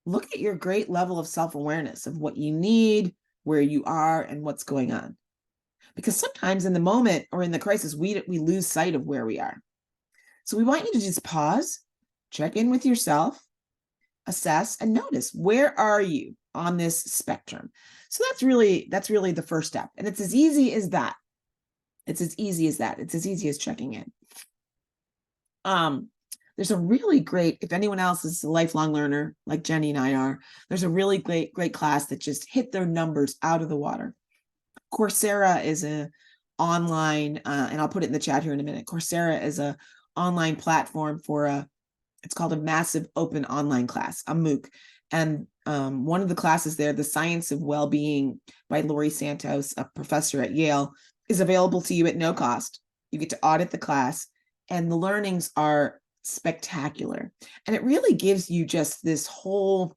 Look at your great level of self-awareness of what you need, where you are, and what's going on. Because sometimes in the moment or in the crisis, we lose sight of where we are. So we want you to just pause, check in with yourself, assess, and notice, where are you on this spectrum? So that's really the first step. And it's as easy as that. It's as easy as that. It's as easy as checking in. There's a really great, if anyone else is a lifelong learner like Jenny and I are, there's a really great class that just hit their numbers out of the water. Coursera is an online, and I'll put it in the chat here in a minute. Coursera is an online platform for it's called a massive open online class, a MOOC. And one of the classes there, The Science of Wellbeing by Laurie Santos, a professor at Yale, is available to you at no cost. You get to audit the class, and the learnings are spectacular. And it really gives you just this whole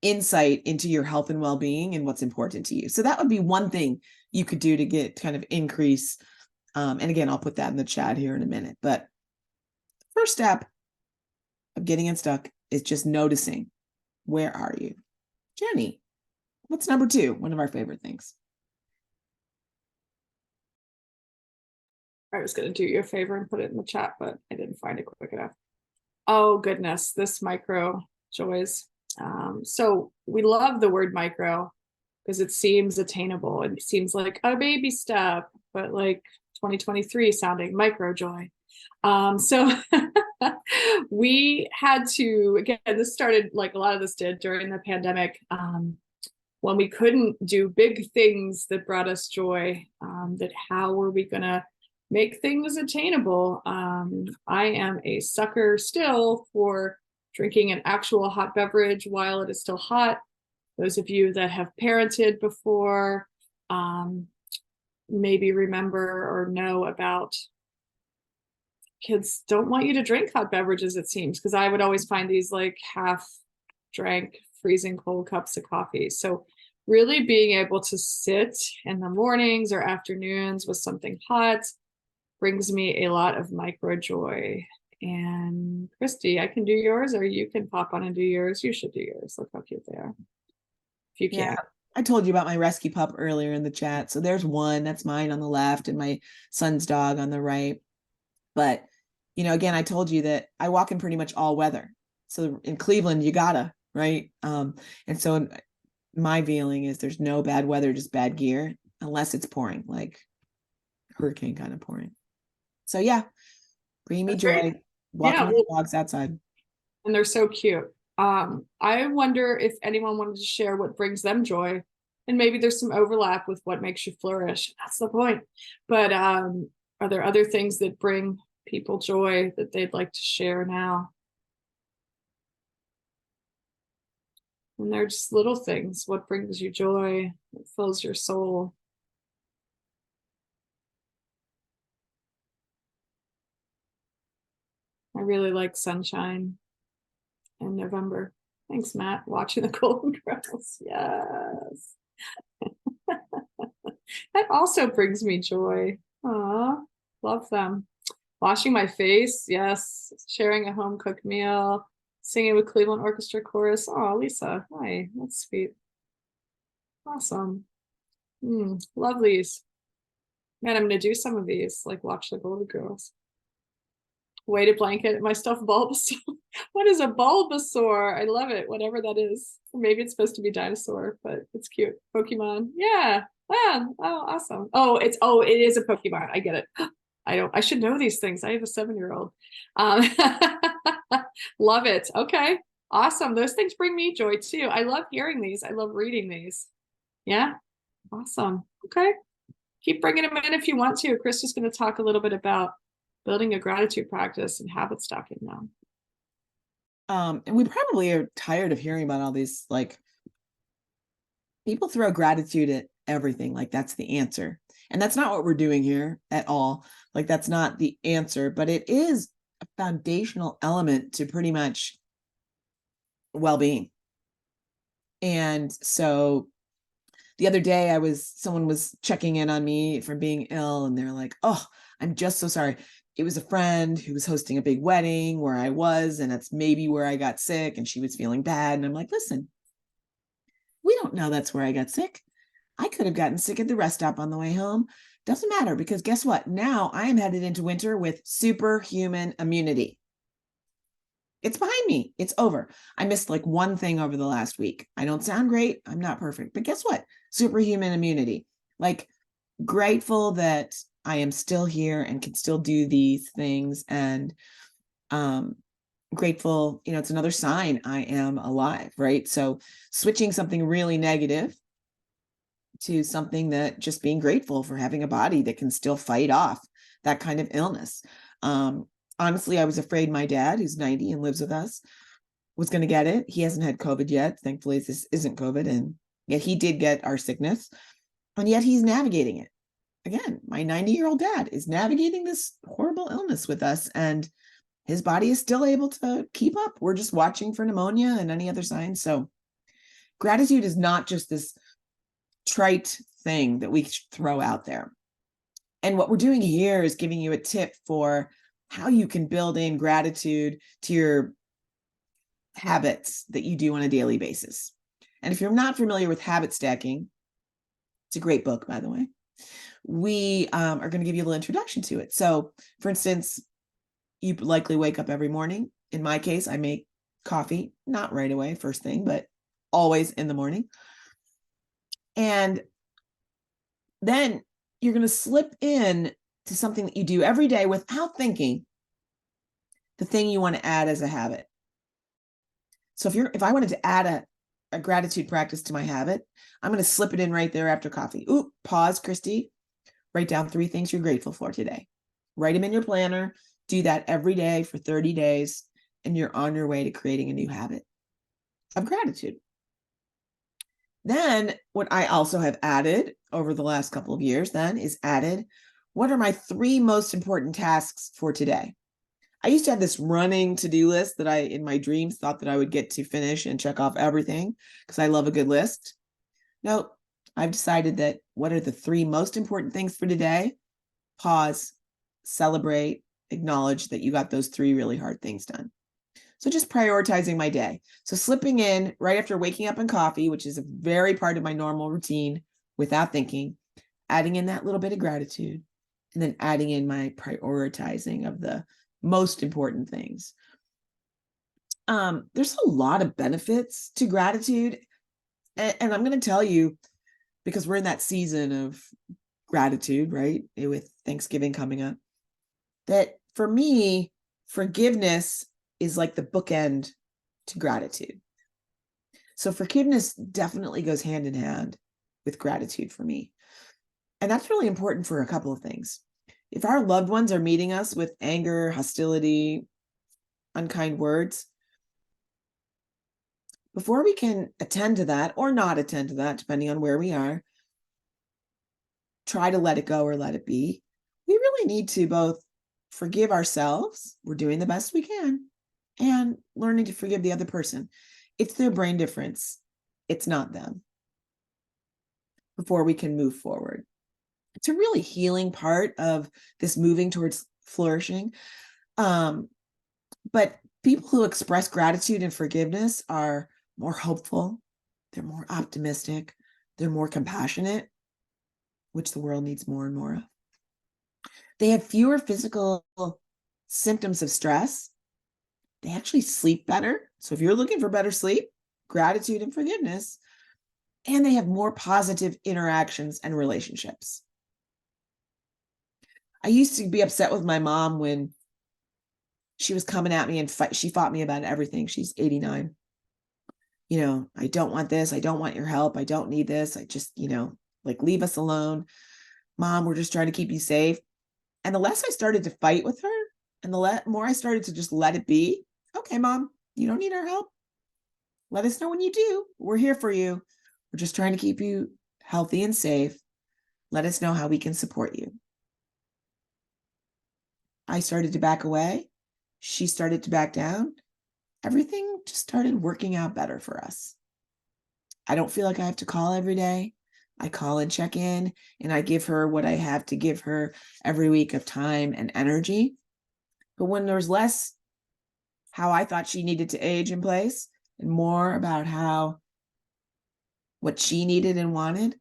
insight into your health and well-being and what's important to you. So that would be one thing you could do to get kind of increase. And again, I'll put that in the chat here in a minute. But first step of getting unstuck is just noticing, where are you? Jenny, what's number 2? One of our favorite things. I was going to do you a favor and put it in the chat, but I didn't find it quick enough. Oh, goodness, this micro joys. So we love the word micro because it seems attainable. It seems like a baby step, but like 2023 sounding micro joy. So we had to, again, this started like a lot of this did during the pandemic, when we couldn't do big things that brought us joy, that how were we going to make things attainable? I am a sucker still for drinking an actual hot beverage while it is still hot. Those of you that have parented before maybe remember or know about kids don't want you to drink hot beverages, it seems, because I would always find these like half drank, freezing cold cups of coffee. So really being able to sit in the mornings or afternoons with something hot brings me a lot of micro joy. And Kristi, I can do yours, or you can pop on and do yours. You should do yours. Look how cute they are. If you can. Yeah, I told you about my rescue pup earlier in the chat. So there's one, that's mine on the left, and my son's dog on the right. But, you know, again, I told you that I walk in pretty much all weather. So in Cleveland, you gotta, right? And so my feeling is there's no bad weather, just bad gear, unless it's pouring, like hurricane kind of pouring. So yeah, bring me That's joy. great. Walking Yeah, the dogs outside. and they're so cute. I wonder if anyone wanted to share what brings them joy, and maybe there's some overlap with what makes you flourish. That's the point. But are there other things that bring people joy that they'd like to share now? And they're just little things. What brings you joy? What fills your soul? I really like sunshine in November. Thanks, Matt. Watching the Golden Girls. Yes. That also brings me joy. Aw, love them. Washing my face. Yes. Sharing a home cooked meal. Singing with Cleveland Orchestra Chorus. Oh, Lisa. Hi. That's sweet. Awesome. Love these. Man, I'm going to do some of these, like watch the Golden Girls. Weighted blanket, my stuffed Bulbasaur. What is a Bulbasaur? I love it, whatever that is. Maybe it's supposed to be dinosaur, but it's cute. Pokemon. Yeah. Oh, awesome. It is a Pokemon. I get it. I should know these things. I have a 7-year-old. Love it. Okay. Awesome. Those things bring me joy too. I love hearing these. I love reading these. Yeah. Awesome. Okay. Keep bringing them in if you want to. Chris is going to talk a little bit about building a gratitude practice and habit stacking now. And we probably are tired of hearing about all these, like, people throw gratitude at everything, like that's the answer. And that's not what we're doing here at all. Like, that's not the answer, but it is a foundational element to pretty much well-being. And so the other day someone was checking in on me from being ill, and they're like, "Oh, I'm just so sorry. It was a friend who was hosting a big wedding where I was, and that's maybe where I got sick, and she was feeling bad." And I'm like, listen, we don't know that's where I got sick. I could have gotten sick at the rest stop on the way home. Doesn't matter, because guess what? Now I am headed into winter with superhuman immunity. It's behind me. It's over. I missed like one thing over the last week. I don't sound great. I'm not perfect, but guess what? Superhuman immunity. Like, grateful that I am still here and can still do these things, and grateful, it's another sign I am alive, right? So switching something really negative to something that just being grateful for having a body that can still fight off that kind of illness. Honestly, I was afraid my dad, who's 90 and lives with us, was going to get it. He hasn't had COVID yet. Thankfully, this isn't COVID. And yet he did get our sickness. And yet he's navigating it. Again, my 90-year-old dad is navigating this horrible illness with us, and his body is still able to keep up. We're just watching for pneumonia and any other signs. So gratitude is not just this trite thing that we throw out there. And what we're doing here is giving you a tip for how you can build in gratitude to your habits that you do on a daily basis. And if you're not familiar with habit stacking, it's a great book, by the way. We are going to give you a little introduction to it. So, for instance, you likely wake up every morning. In my case, I make coffee, not right away, first thing, but always in the morning. And then you're going to slip in to something that you do every day without thinking, the thing you want to add as a habit. So if I wanted to add a gratitude practice to my habit, I'm going to slip it in right there after coffee. Ooh, pause, Kristi. Write down 3 things you're grateful for today. Write them in your planner. Do that every day for 30 days, and you're on your way to creating a new habit of gratitude. Then what I also have added over the last couple of years is what are my 3 most important tasks for today? I used to have this running to-do list that I, in my dreams, thought that I would get to finish and check off everything because I love a good list. No, I've decided that what are the 3 most important things for today? Pause, celebrate, acknowledge that you got those 3 really hard things done. So just prioritizing my day. So slipping in right after waking up and coffee, which is a very part of my normal routine without thinking, adding in that little bit of gratitude, and then adding in my prioritizing of the most important things. There's a lot of benefits to gratitude. And I'm going to tell you, because we're in that season of gratitude, right? With Thanksgiving coming up, that for me, forgiveness is like the bookend to gratitude. So forgiveness definitely goes hand in hand with gratitude for me. And that's really important for a couple of things. If our loved ones are meeting us with anger, hostility, unkind words, before we can attend to that or not attend to that, depending on where we are, try to let it go or let it be, we really need to both forgive ourselves, we're doing the best we can, and learning to forgive the other person. It's their brain difference. It's not them. Before we can move forward. It's a really healing part of this moving towards flourishing. But people who express gratitude and forgiveness are more hopeful, they're more optimistic, they're more compassionate, which the world needs more and more of. They have fewer physical symptoms of stress. They actually sleep better. So if you're looking for better sleep, gratitude and forgiveness, and they have more positive interactions and relationships. I used to be upset with my mom when she was coming at me and she fought me about everything. She's 89. You know, I don't want this. I don't want your help. I don't need this. I just, like, leave us alone. Mom, we're just trying to keep you safe. And the less I started to fight with her and the more I started to just let it be. Okay, Mom, you don't need our help. Let us know when you do. We're here for you. We're just trying to keep you healthy and safe. Let us know how we can support you. I started to back away. She started to back down. Everything just started working out better for us. I don't feel like I have to call every day. I call and check in, and I give her what I have to give her every week of time and energy. But when there's less how I thought she needed to age in place and more about what she needed and wanted,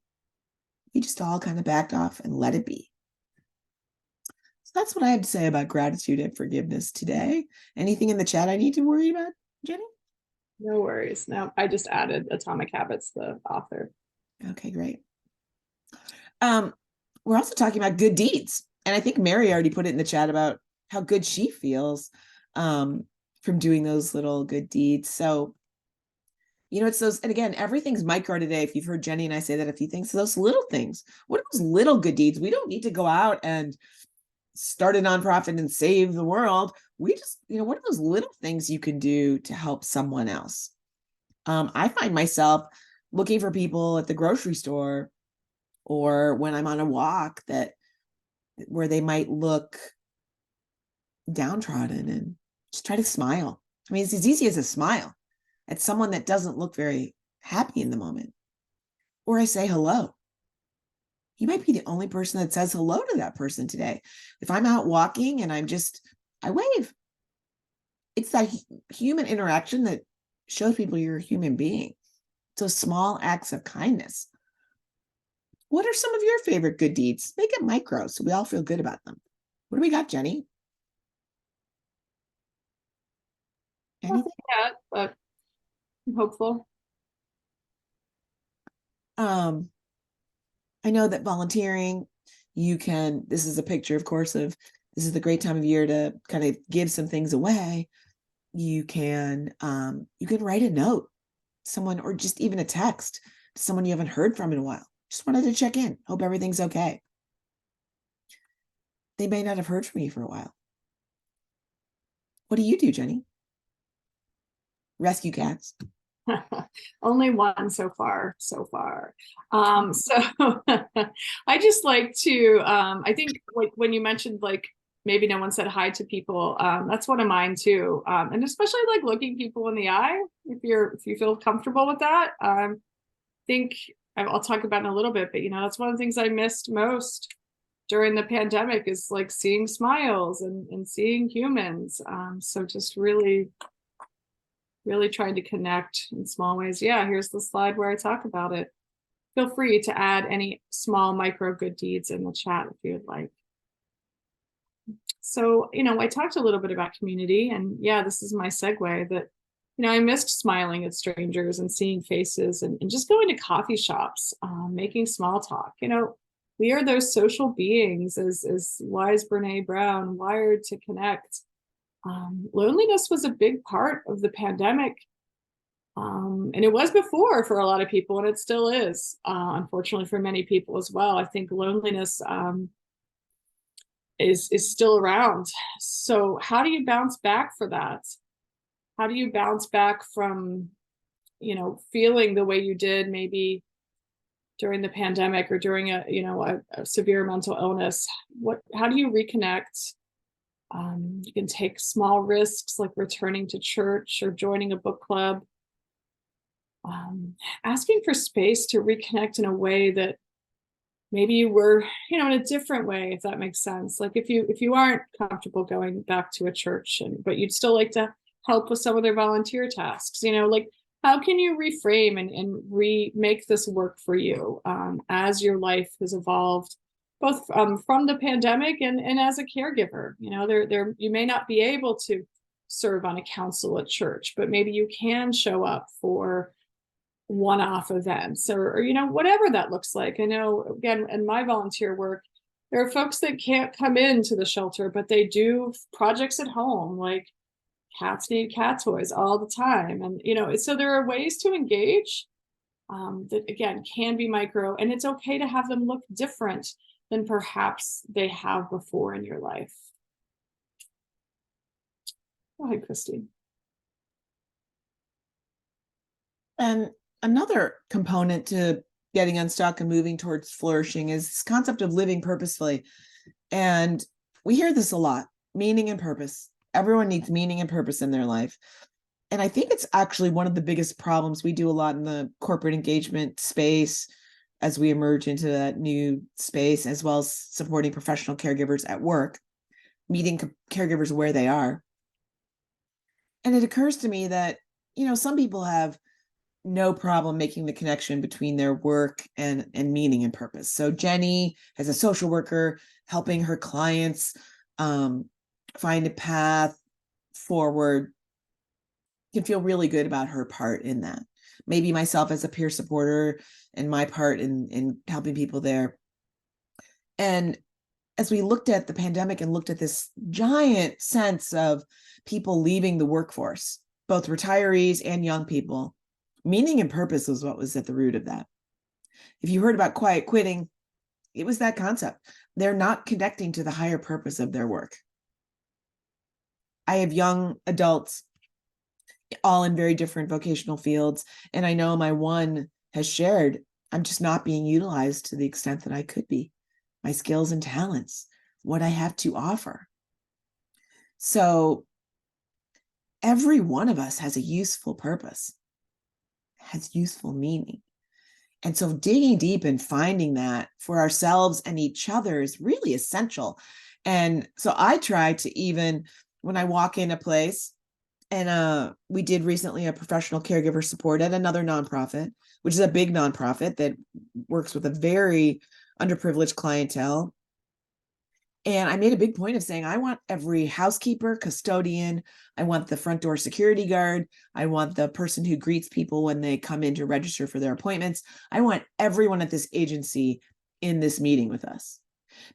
we just all kind of backed off and let it be. So that's what I have to say about gratitude and forgiveness today. Anything in the chat I need to worry about, Jenny? No worries. No, I just added Atomic Habits, the author. Okay, great. We're also talking about good deeds. And I think Mary already put it in the chat about how good she feels from doing those little good deeds. So, it's those, and again, everything's micro today. If you've heard Jenny and I say that a few things, so those little things, what are those little good deeds? We don't need to go out and start a nonprofit and save the world. We just, what are those little things you can do to help someone else? I find myself looking for people at the grocery store or when I'm on a walk where they might look downtrodden and just try to smile. I mean, it's as easy as a smile at someone that doesn't look very happy in the moment. Or I say hello. You might be the only person that says hello to that person today. If I'm out walking and I wave. It's that human interaction that shows people you're a human being. So small acts of kindness. What are some of your favorite good deeds? Make it micro so we all feel good about them. What do we got, Jenny? Anything? Yeah, but I'm hopeful. I know that volunteering, this is a picture, of course, this is the great time of year to kind of give some things away. You can write a note to someone or just even a text to someone you haven't heard from in a while. Just wanted to check in. Hope everything's okay. They may not have heard from you for a while. What do you do, Jenny? Rescue cats. Only one so far. So I just like to I think like when you mentioned like maybe no one said hi to people, that's one of mine too, and especially like looking people in the eye if you feel comfortable with that. Think I'll talk about it in a little bit, but that's one of the things I missed most during the pandemic is like seeing smiles and seeing humans. So just really trying to connect in small ways. Yeah, here's the slide where I talk about it. Feel free to add any small micro good deeds in the chat if you'd like. So, I talked a little bit about community, and yeah, this is my segue that, I missed smiling at strangers and seeing faces and just going to coffee shops, making small talk. We are those social beings, as wise Brene Brown, wired to connect. Loneliness was a big part of the pandemic. And it was before for a lot of people, and it still is, unfortunately, for many people as well. I think loneliness is still around. So how do you bounce back for that? How do you bounce back from, feeling the way you did maybe during the pandemic or during a severe mental illness? How do you reconnect? You can take small risks like returning to church or joining a book club. Asking for space to reconnect in a way that maybe you were, in a different way, if that makes sense. Like if you aren't comfortable going back to a church, but you'd still like to help with some of their volunteer tasks, like how can you reframe and remake this work for you as your life has evolved, both from the pandemic and as a caregiver. There you may not be able to serve on a council at church, but maybe you can show up for one-off events or whatever that looks like. I know, again, in my volunteer work, there are folks that can't come into the shelter, but they do projects at home, like cats need cat toys all the time. And so there are ways to engage that, again, can be micro, and it's okay to have them look different than perhaps they have before in your life. Go ahead, Kristi. And another component to getting unstuck and moving towards flourishing is this concept of living purposefully. And we hear this a lot, meaning and purpose. Everyone needs meaning and purpose in their life. And I think it's actually one of the biggest problems. We do a lot in the corporate engagement space as we emerge into that new space, as well as supporting professional caregivers at work, meeting caregivers where they are. And it occurs to me that, some people have no problem making the connection between their work and meaning and purpose. So Jenny, as a social worker, helping her clients find a path forward, can feel really good about her part in that. Maybe myself as a peer supporter and my part in helping people there. And as we looked at the pandemic and looked at this giant sense of people leaving the workforce, both retirees and young people, meaning and purpose was what was at the root of that. If you heard about quiet quitting, it was that concept. They're not connecting to the higher purpose of their work. I have young adults, all in very different vocational fields. And I know my one has shared, I'm just not being utilized to the extent that I could be. My skills and talents, what I have to offer. So every one of us has a useful purpose, has useful meaning. And so digging deep and finding that for ourselves and each other is really essential. And so I try to, even when I walk in a place, and we did recently a professional caregiver support at another nonprofit, which is a big nonprofit that works with a very underprivileged clientele. And I made a big point of saying, I want every housekeeper, custodian, I want the front door security guard, I want the person who greets people when they come in to register for their appointments. I want everyone at this agency in this meeting with us,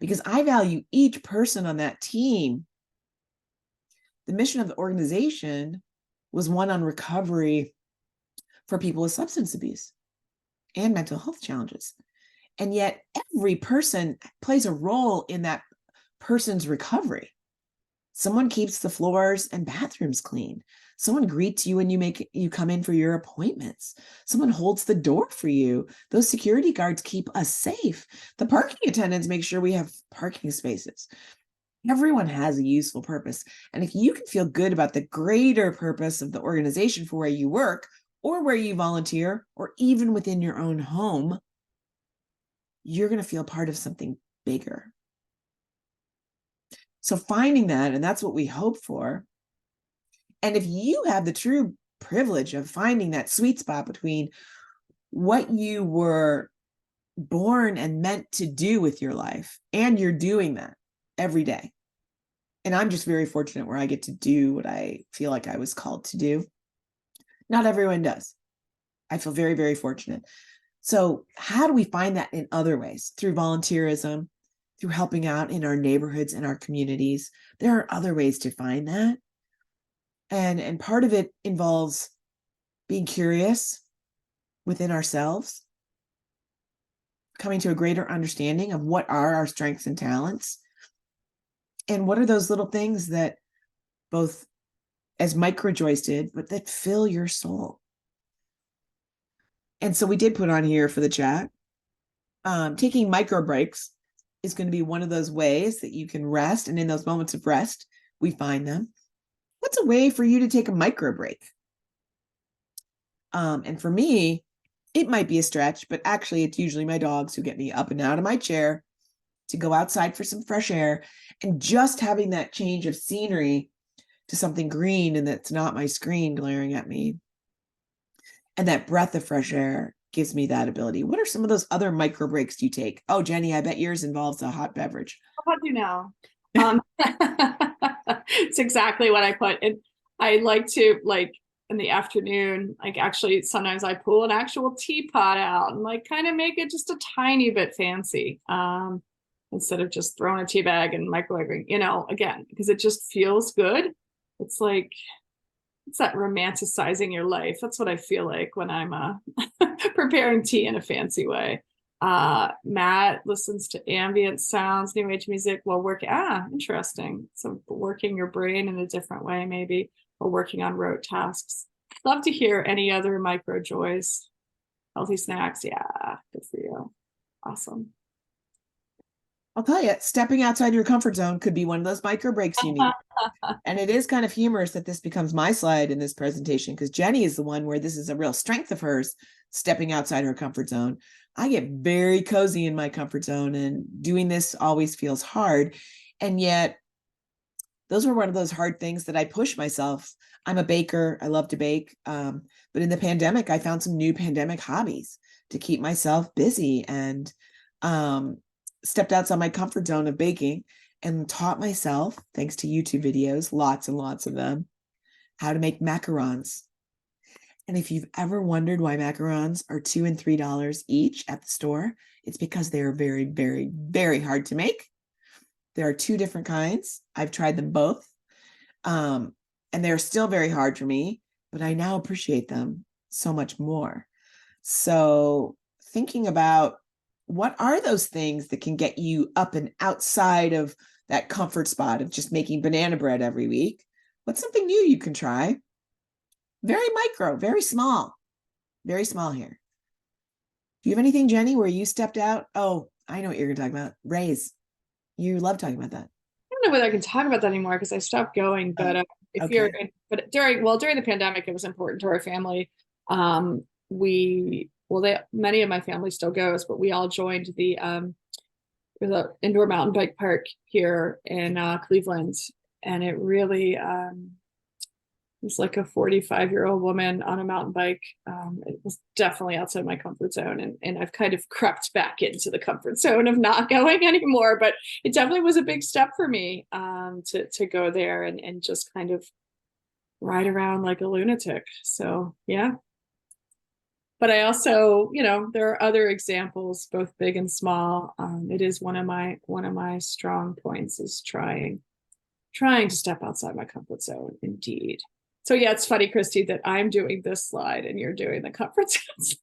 because I value each person on that team. The mission of the organization was one on recovery for people with substance abuse and mental health challenges. And yet every person plays a role in that person's recovery. Someone keeps the floors and bathrooms clean. Someone greets you when you come in for your appointments. Someone holds the door for you. Those security guards keep us safe. The parking attendants make sure we have parking spaces. Everyone has a useful purpose. And if you can feel good about the greater purpose of the organization for where you work or where you volunteer, or even within your own home, you're going to feel part of something bigger. So finding that, and that's what we hope for. And if you have the true privilege of finding that sweet spot between what you were born and meant to do with your life, and you're doing that every day. And I'm just very fortunate where I get to do what I feel like I was called to do. Not everyone does. I feel very, very fortunate. So how do we find that in other ways? Through volunteerism, through helping out in our neighborhoods and our communities. There are other ways to find that. And part of it involves being curious within ourselves, coming to a greater understanding of what are our strengths and talents, and what are those little things that both, as Mike Joyce did, but that fill your soul. And so we did put on here for the chat, taking micro breaks is going to be one of those ways that you can rest. And in those moments of rest, we find them. What's a way for you to take a micro break? And for me, it might be a stretch, but actually it's usually my dogs who get me up and out of my chair to go outside for some fresh air, and just having that change of scenery to something green and that's not my screen glaring at me. And that breath of fresh air gives me that ability. What are some of those other micro breaks you take? Oh, Jenny, I bet yours involves a hot beverage. How about you now? It's exactly what I put. And I like to, like, in the afternoon, like, actually sometimes I pull an actual teapot out and like kind of make it just a tiny bit fancy, instead of just throwing a tea bag and microwaving, again, because it just feels good. It's like, it's that romanticizing your life. That's what I feel like when I'm preparing tea in a fancy way. Matt listens to ambient sounds, new age music while working. Interesting. So working your brain in a different way, maybe, or working on rote tasks. Love to hear any other micro joys. Healthy snacks. Yeah, good for you. Awesome. I'll tell you, stepping outside your comfort zone could be one of those micro breaks you need. And it is kind of humorous that this becomes my slide in this presentation, because Jenny is the one where this is a real strength of hers, stepping outside her comfort zone. I get very cozy in my comfort zone, and doing this always feels hard. And yet those were one of those hard things that I push myself. I'm a baker. I love to bake. But in the pandemic, I found some new pandemic hobbies to keep myself busy, and stepped outside my comfort zone of baking and taught myself, thanks to YouTube videos, lots and lots of them, how to make macarons. And if you've ever wondered why macarons are $2 and $3 each at the store, it's because they are very, very, very hard to make. There are two different kinds. I've tried them both. And they're still very hard for me, but I now appreciate them so much more. So thinking about, what are those things that can get you up and outside of that comfort spot of just making banana bread every week? What's something new you can try? Very micro, very small here. Do you have anything, Jenny, where you stepped out? Oh, I know what you're going to talk about. Raise. You love talking about that. I don't know whether I can talk about that anymore because I stopped going, but during the pandemic, it was important to our family. Many of my family still goes, but we all joined the indoor mountain bike park here in Cleveland, and it really was like a 45-year-old woman on a mountain bike. It was definitely outside my comfort zone, and I've kind of crept back into the comfort zone of not going anymore. But it definitely was a big step for me to go there and just kind of ride around like a lunatic. So yeah. But I also, there are other examples, both big and small. It is one of my strong points is trying to step outside my comfort zone. Indeed. So yeah, it's funny, Kristi, that I'm doing this slide and you're doing the comfort zone.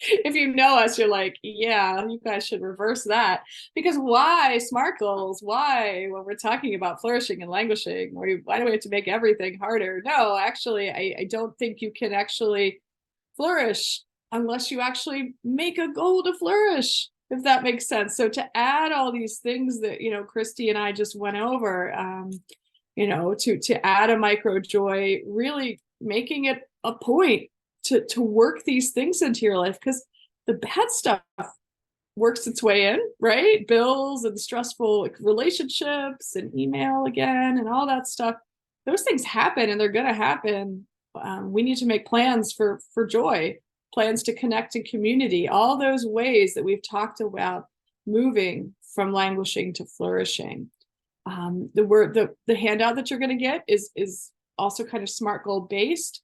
If you know us, you're like, yeah, you guys should reverse that. Because why SMART goals? Why, when we're talking about flourishing and languishing, why do we have to make everything harder? No, actually, I don't think you can actually flourish unless you actually make a goal to flourish, if that makes sense. So to add all these things that, Kristi and I just went over, to add a micro joy, really making it a point to work these things into your life, because the bad stuff works its way in, right? Bills and stressful relationships and email again and all that stuff. Those things happen, and they're going to happen. We need to make plans for joy, plans to connect in community, all those ways that we've talked about moving from languishing to flourishing. The handout that you're going to get is also kind of SMART goal based.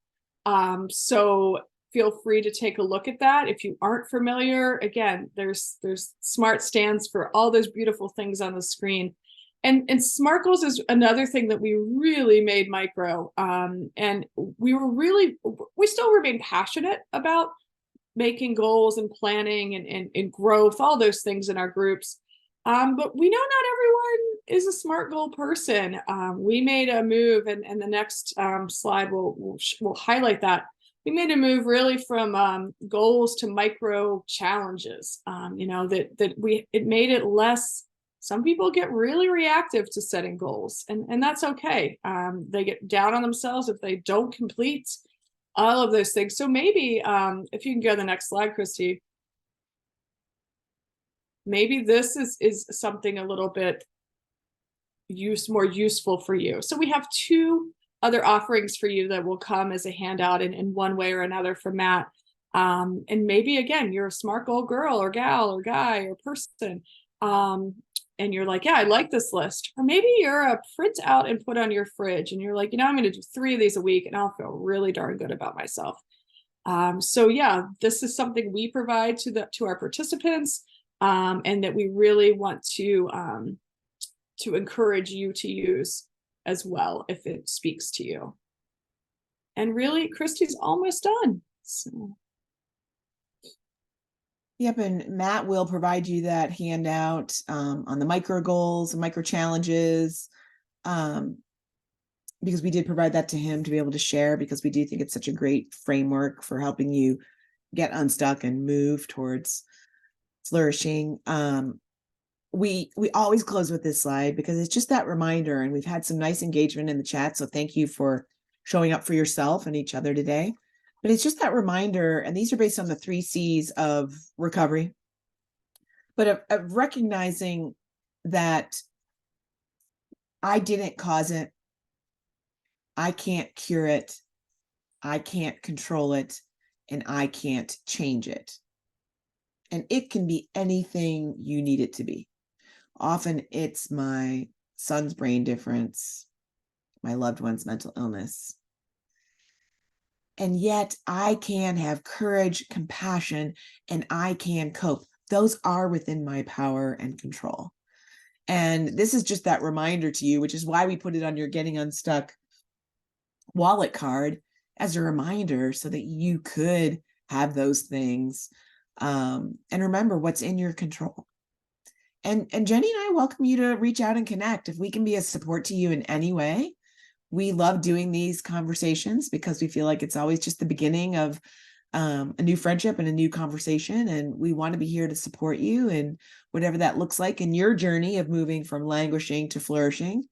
So feel free to take a look at that. If you aren't familiar, again, there's SMART stands for all those beautiful things on the screen. And SMART goals is another thing that we really made micro. And we still remain passionate about making goals and planning and growth, all those things in our groups. But we know not everyone is a SMART goal person. We made a move, and the next slide will highlight that. We made a move really from goals to micro challenges. It made it less Some people get really reactive to setting goals, and that's okay. They get down on themselves if they don't complete all of those things. So maybe if you can go to the next slide, Kristi, maybe this is something a little bit more useful for you. So we have two other offerings for you that will come as a handout in one way or another from Matt. And maybe again, you're a smart old girl or gal or guy or person. And you're like, yeah, I like this list. Or maybe you're a print out and put on your fridge and you're like, you know, I'm going to do 3 of these a week and I'll feel really darn good about myself. So yeah, this is something we provide to our participants, and that we really want to encourage you to use as well if it speaks to you. And really, Kristi's almost done. So. Yep, and Matt will provide you that handout on the micro goals and micro challenges, because we did provide that to him to be able to share, because we do think it's such a great framework for helping you get unstuck and move towards flourishing. We always close with this slide because it's just that reminder, and we've had some nice engagement in the chat, so thank you for showing up for yourself and each other today. But it's just that reminder, and these are based on the 3 C's of recovery, but of recognizing that I didn't cause it, I can't cure it, I can't control it, and I can't change it. And it can be anything you need it to be. Often it's my son's brain difference, my loved one's mental illness. And yet I can have courage, compassion, and I can cope. Those are within my power and control. And this is just that reminder to you, which is why we put it on your Getting Unstuck wallet card as a reminder so that you could have those things. And remember what's in your control. And Jenny and I welcome you to reach out and connect. If we can be a support to you in any way, we love doing these conversations because we feel like it's always just the beginning of a new friendship and a new conversation. And we want to be here to support you in whatever that looks like in your journey of moving from languishing to flourishing.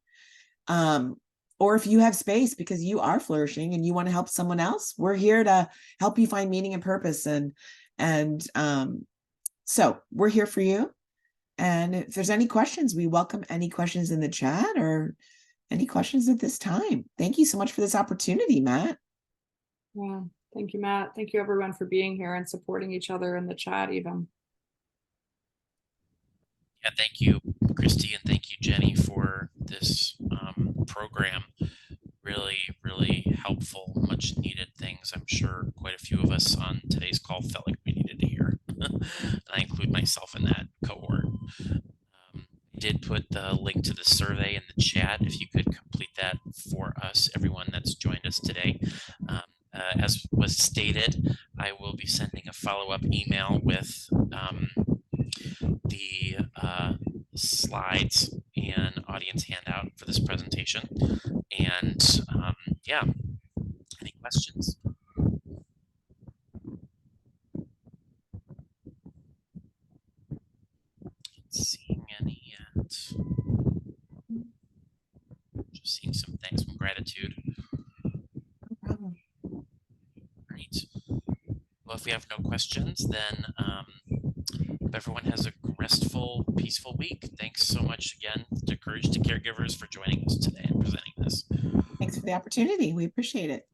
Or if you have space because you are flourishing and you want to help someone else, we're here to help you find meaning and purpose. And so we're here for you. And if there's any questions, we welcome any questions in the chat or any questions at this time. Thank you so much for this opportunity, Matt. Yeah, thank you, Matt. Thank you, everyone, for being here and supporting each other in the chat even. Yeah, thank you, Kristi, and thank you, Jenny, for this program. Really, really helpful, much needed things. I'm sure quite a few of us on today's call felt like we needed to hear. And I include myself in that cohort. I did put the link to the survey in the chat. If you could complete that for us, everyone that's joined us today. As was stated, I will be sending a follow-up email with the slides and audience handout for this presentation. And yeah, any questions? Not seeing any yet. Just seeing some thanks from gratitude. No problem. Great. Well, if we have no questions, then hope everyone has a restful, peaceful week. Thanks so much again to Courage to Caregivers for joining us today and presenting this. Thanks for the opportunity. We appreciate it.